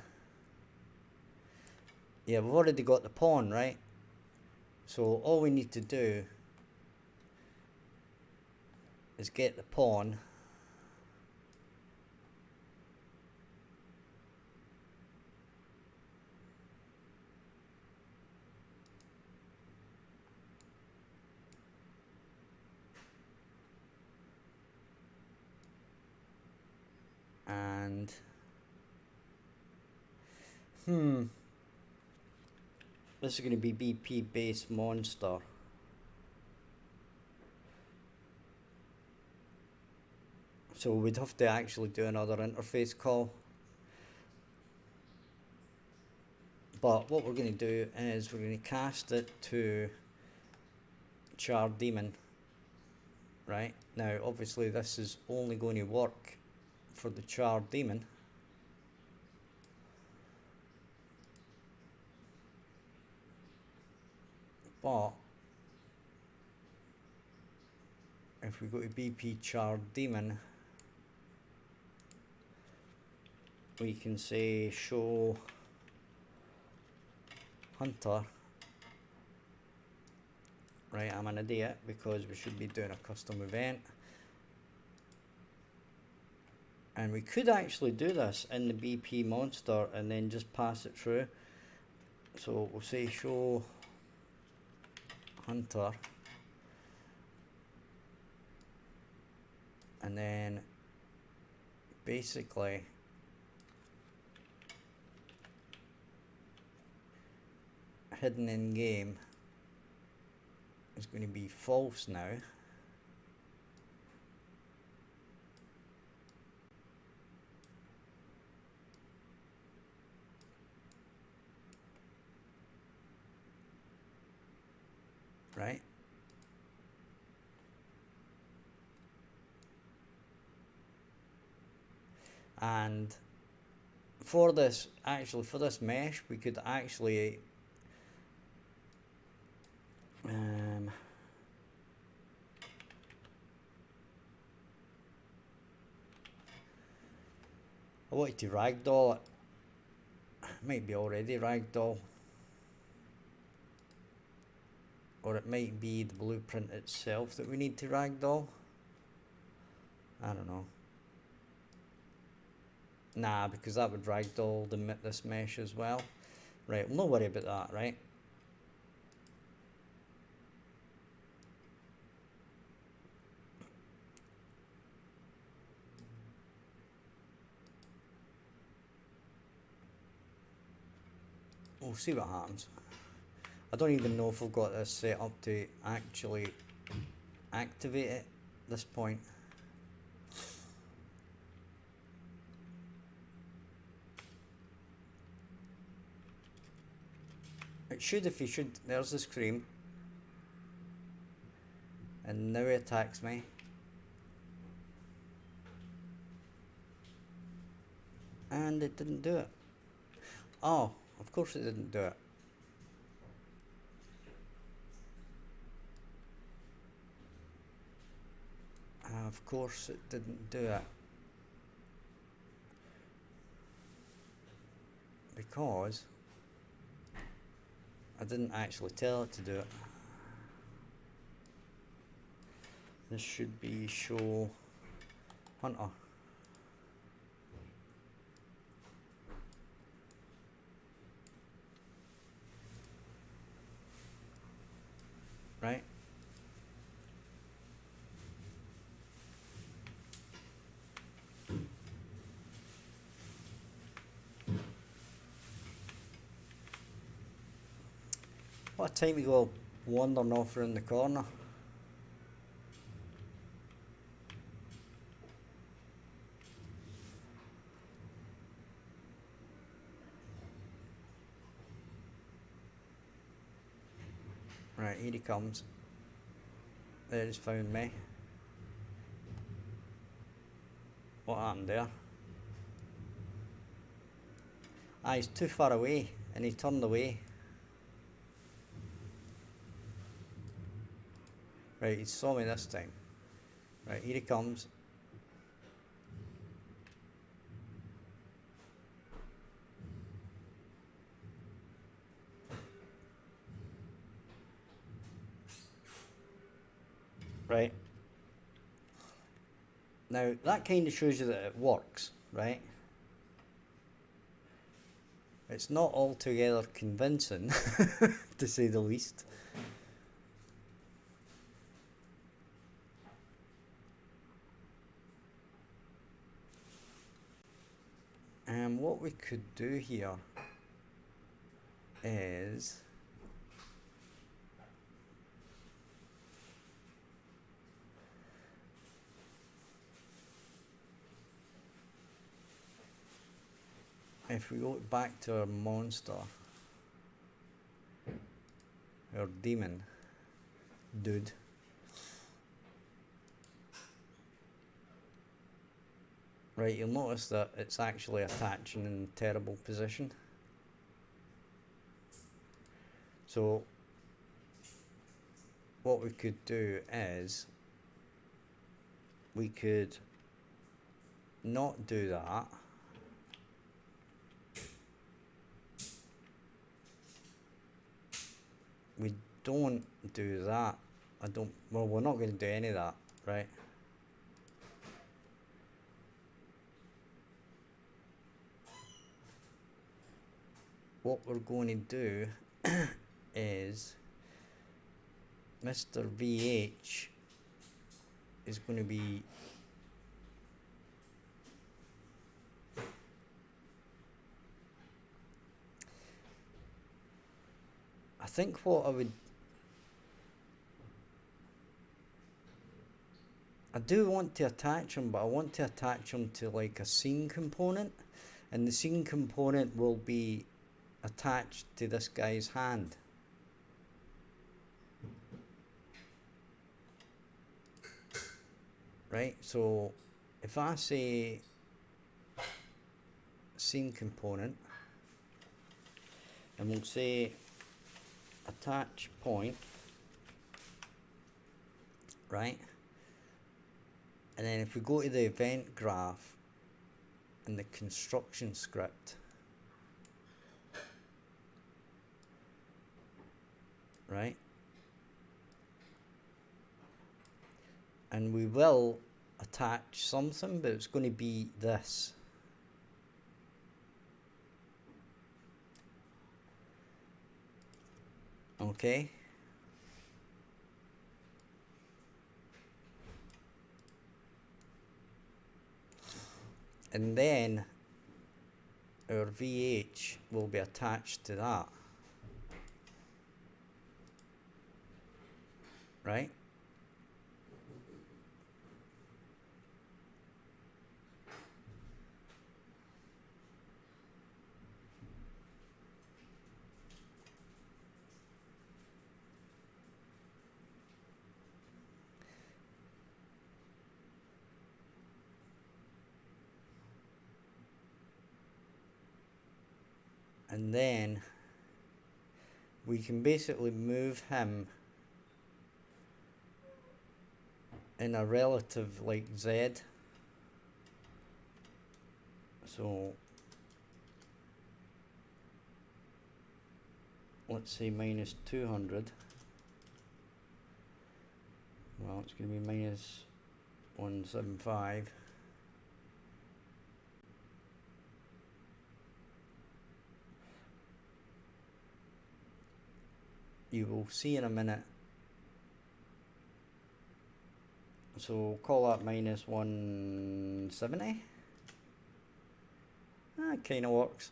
Yeah, we've already got the pawn, right? So all we need to do is get the pawn and this is going to be BP base monster. So we'd have to actually do another interface call. But what we're going to do is we're going to cast it to char daemon. Right, now obviously this is only going to work for the char daemon. But if we go to BP char daemon, we can say show hunter. Right, I'm an idiot because we should be doing a custom event. And we could actually do this in the BP monster and then just pass it through. So we'll say show hunter. And then basically hidden in game is going to be false now. Right? And for this, for this mesh, we could actually I wanted to ragdoll it. Might be already ragdoll. Or it might be the blueprint itself that we need to ragdoll. I don't know. Nah, because that would ragdoll this mesh as well. Right, we'll not worry about that, right? We'll see what happens. I don't even know if we've got this set up to actually activate it at this point. It should, if you should. There's the scream. And now he attacks me. And it didn't do it. Oh, of course it didn't do it. Of course it didn't do it. Because I didn't actually tell it to do it. This should be show hunter. Right? What a time to go wandering off around the corner. Right, here he comes. There, he's found me. What happened there? Ah, he's too far away and he turned away. Right, he saw me this time. Right, here he comes. Right. Now, that kind of shows you that it works, right? It's not altogether convincing, to say the least. And what we could do here is if we go back to our monster, our demon dude, right, you'll notice that it's actually attaching in a terrible position. So what we could do is we could not do that. We don't do that. Well, we're not going to do any of that, right? What we're going to do is Mr. VH is going to be I think what I do want to attach them, but I want to attach them to like a scene component, and the scene component will be attached to this guy's hand. Right, so if I say scene component, and we'll say attach point, right, and then if we go to the event graph and the construction script, right, and we will attach something, but it's going to be this. Okay. And then our VH will be attached to that. Right? And then we can basically move him in a relative like Z. So let's say minus 200. Well, it's going to be minus 175. You will see in a minute. So call that minus 170. That kind of works.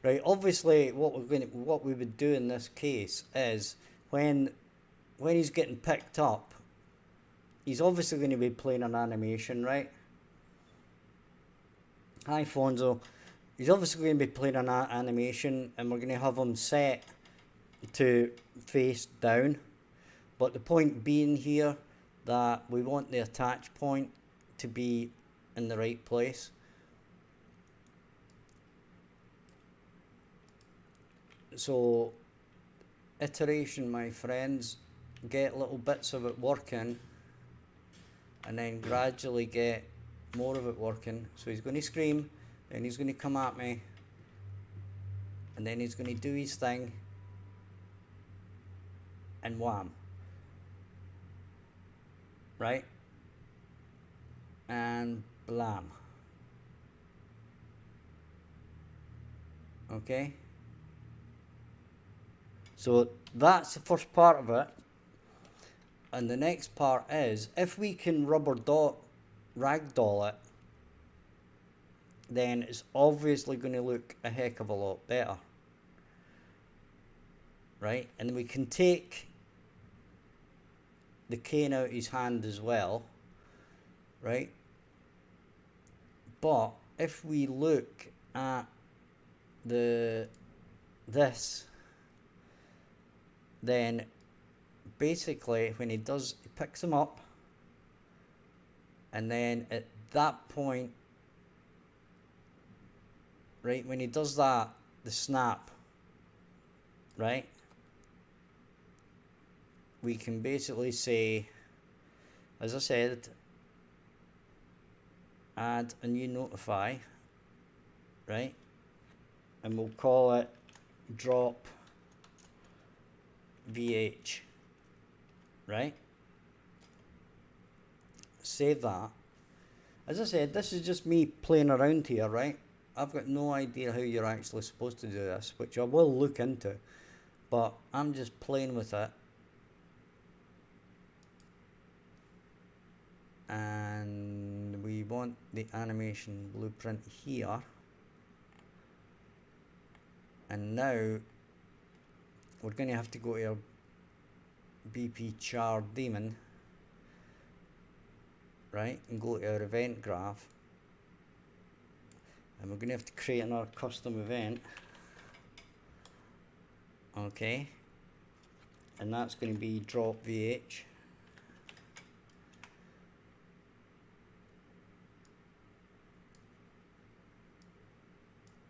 Right, obviously what we would do in this case is when he's getting picked up, he's obviously going to be playing an animation, right? Hi Fonzo. He's obviously going to be playing an animation, and we're going to have him set to face down. But the point being here that we want the attach point to be in the right place. So iteration, my friends. Get little bits of it working, and then gradually get more of it working. So he's going to scream, then he's going to come at me, and then he's going to do his thing, and wham. Right? And blam. Okay? So that's the first part of it. And the next part is, if we can ragdoll it, then it's obviously going to look a heck of a lot better. Right? And we can take the cane out his hand as well. Right? But if we look at this, then basically when he picks him up, and then at that point, right, when he does that, the snap, right, we can basically say, as I said, add a new notify, right, and we'll call it drop VH, right? Save that. As I said, this is just me playing around here, right? I've got no idea how you're actually supposed to do this, which I will look into, but I'm just playing with it. And we want the animation blueprint here. And now we're going to have to go to our BP char daemon, right, and go to our event graph, and we're going to have to create another custom event. Okay, and that's going to be drop VH.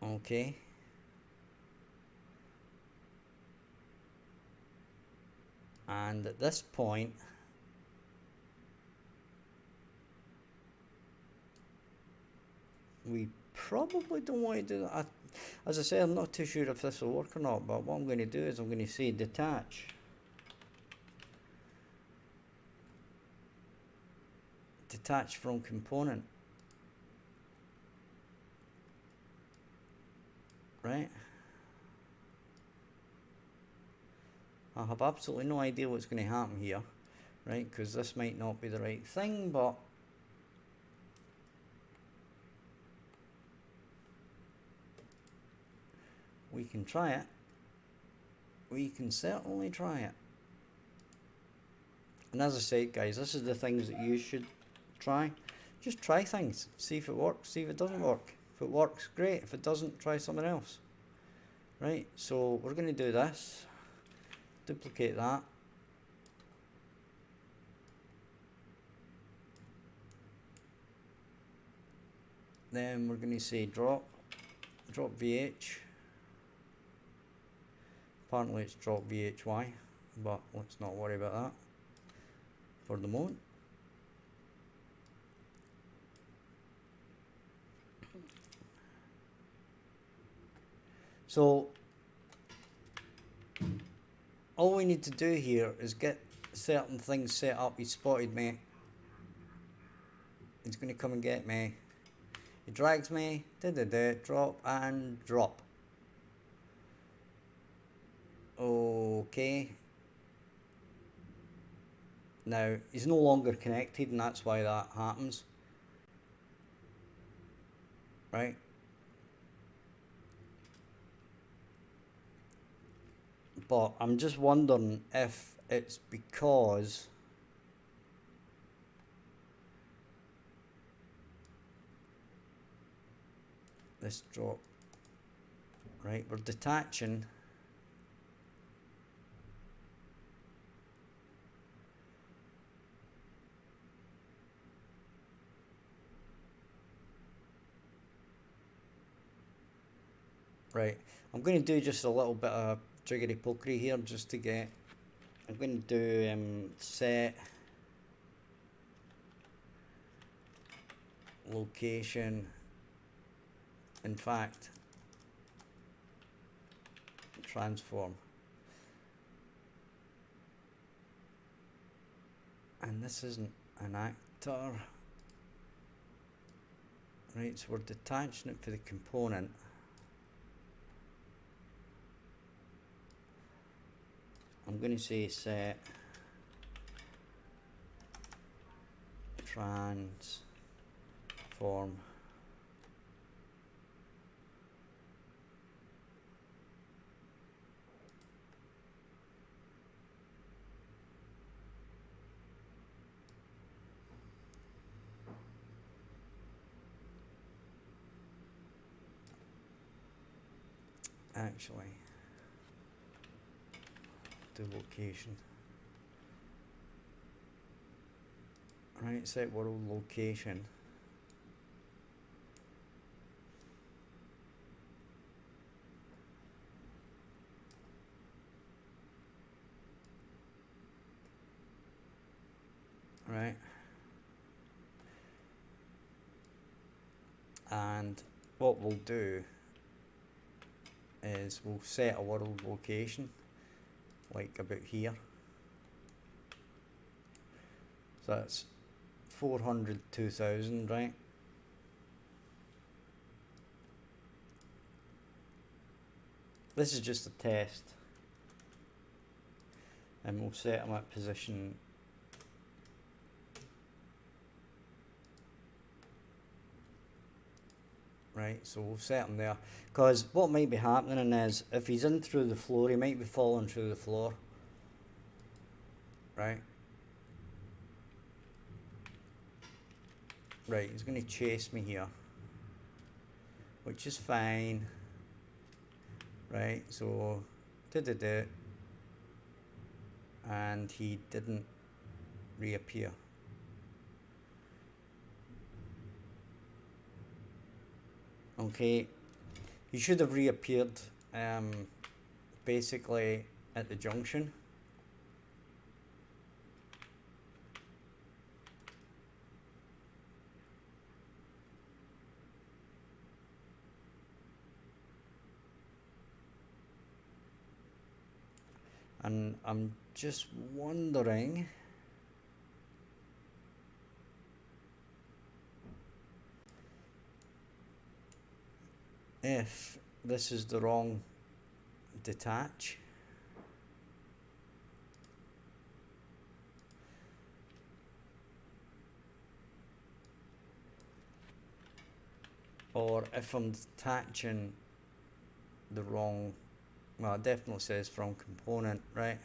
Okay. And at this point, we probably don't want to do that. As I say, I'm not too sure if this will work or not, but what I'm going to do is I'm going to say detach. Detach from component. Right? I have absolutely no idea what's going to happen here, right? Because this might not be the right thing, but we can try it. We can certainly try it. And as I said, guys, this is the things that you should try. Just try things. See if it works, see if it doesn't work. If it works, great. If it doesn't, try something else. Right? So we're going to do this. Duplicate that. Then we're going to say drop VH. Apparently it's drop VHY, but let's not worry about that for the moment. So all we need to do here is get certain things set up. He spotted me. He's going to come and get me. He drags me, drop and drop. Okay. Now, he's no longer connected, and that's why that happens. Right? But I'm just wondering if it's because this drop, right, we're detaching right. I'm going to do just a little bit of jiggery pokery here just to get. I'm going to do set location. In fact, transform. And this isn't an actor. Right, so we're detaching it for the component. I'm going to say set transform. Actually, do location. Right, set world location. Right. And what we'll do is we'll set a world location like about here. So that's 400, 2000, right? This is just a test. And we'll set them at position . Right, so we'll set him there, because what might be happening is if he's in through the floor, he might be falling through the floor. Right. Right, he's going to chase me here, which is fine. Right, so and he didn't reappear. Okay, he should have reappeared basically at the junction. And I'm just wondering if this is the wrong detach. Or if I'm detaching the wrong, well, it definitely says from component, right?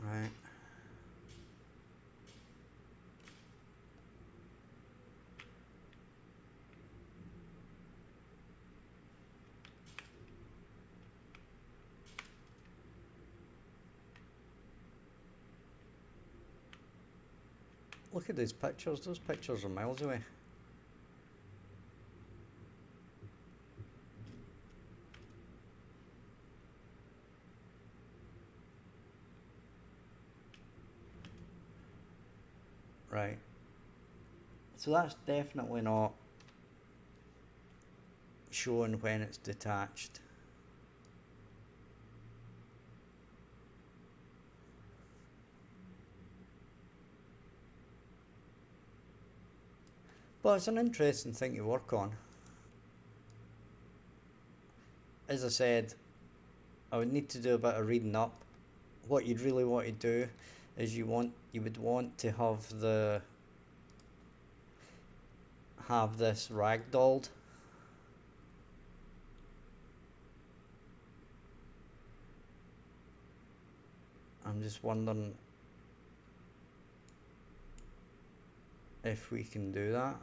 Right. Look at these pictures. Those pictures are miles away. Right. So that's definitely not showing when it's detached. But it's an interesting thing to work on. As I said, I would need to do a bit of reading up. What you'd really want to do is you would want to have this ragdolled. I'm just wondering if we can do that.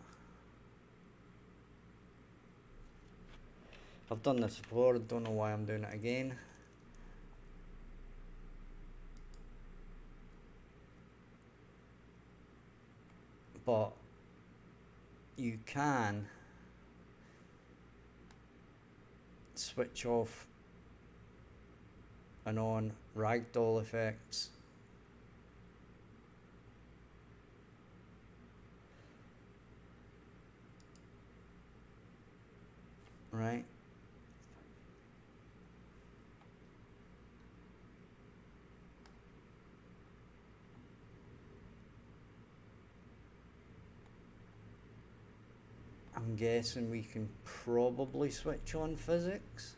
I've done this before, don't know why I'm doing it again. but you can switch off and on ragdoll effects. Right? I'm guessing we can probably switch on physics,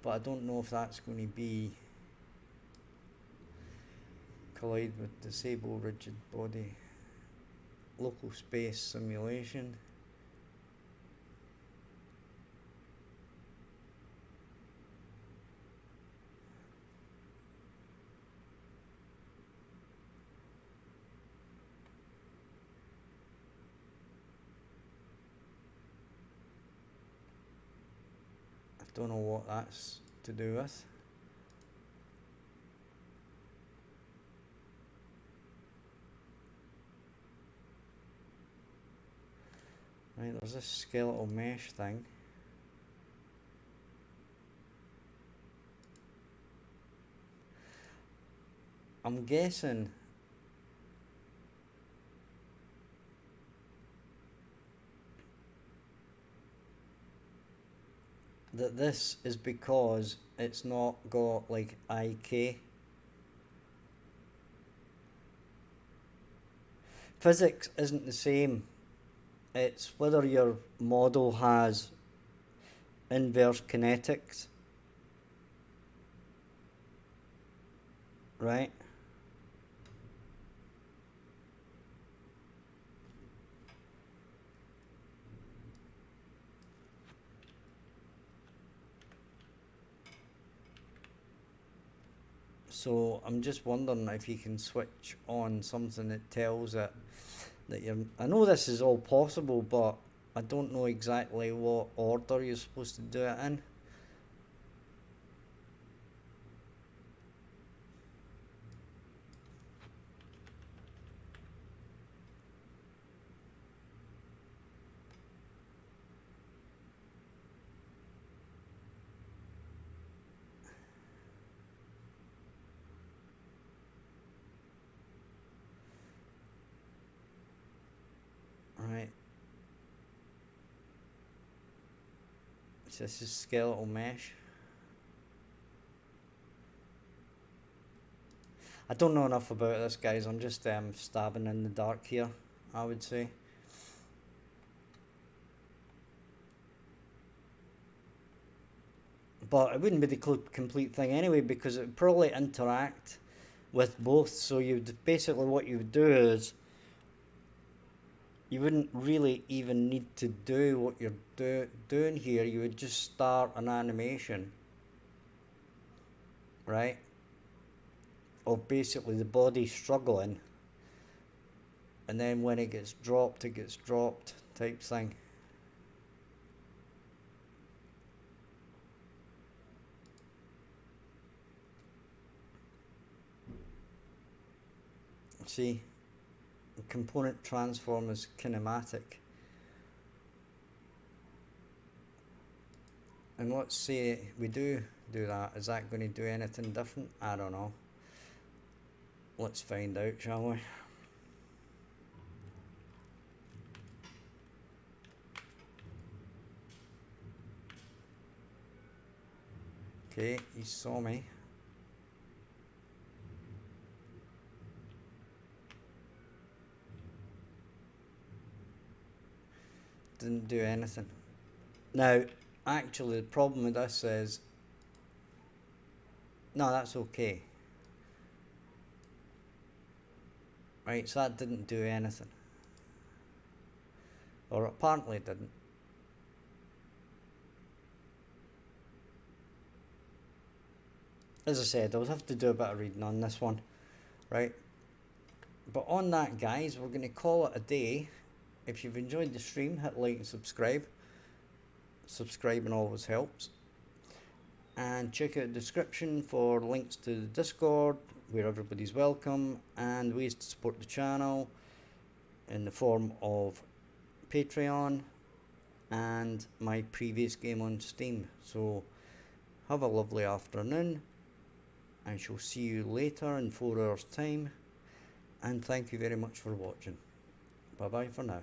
but I don't know if that's going to be collide with disable rigid body, local space simulation. I don't know what that's to do with. Right, there's this skeletal mesh thing. I'm guessing that this is because it's not got like IK. Physics isn't the same. It's whether your model has inverse kinetics, right? So I'm just wondering if you can switch on something that tells it that you're, I know this is all possible, but I don't know exactly what order you're supposed to do it in. Right. So this is skeletal mesh. I don't know enough about this, guys. I'm just stabbing in the dark here, I would say. But it wouldn't be the complete thing anyway, because it would probably interact with both. So you'd basically, what you would do is you wouldn't really even need to do what you're doing here. You would just start an animation, right, of basically the body struggling, and then when it gets dropped type thing. See, the component transform is kinematic. And let's say we do that. Is that going to do anything different? I don't know. Let's find out, shall we? Okay, he saw me. Didn't do anything. Now, actually, the problem with this is, no, that's okay. Right, so that didn't do anything. Or apparently it didn't. As I said, I'll have to do a bit of reading on this one, right? But on that, guys, we're going to call it a day. If you've enjoyed the stream, hit like and subscribe. Subscribing always helps. And check out the description for links to the Discord, where everybody's welcome, and ways to support the channel in the form of Patreon and my previous game on Steam. So have a lovely afternoon. I shall see you later in 4 hours time, and thank you very much for watching. Bye bye for now.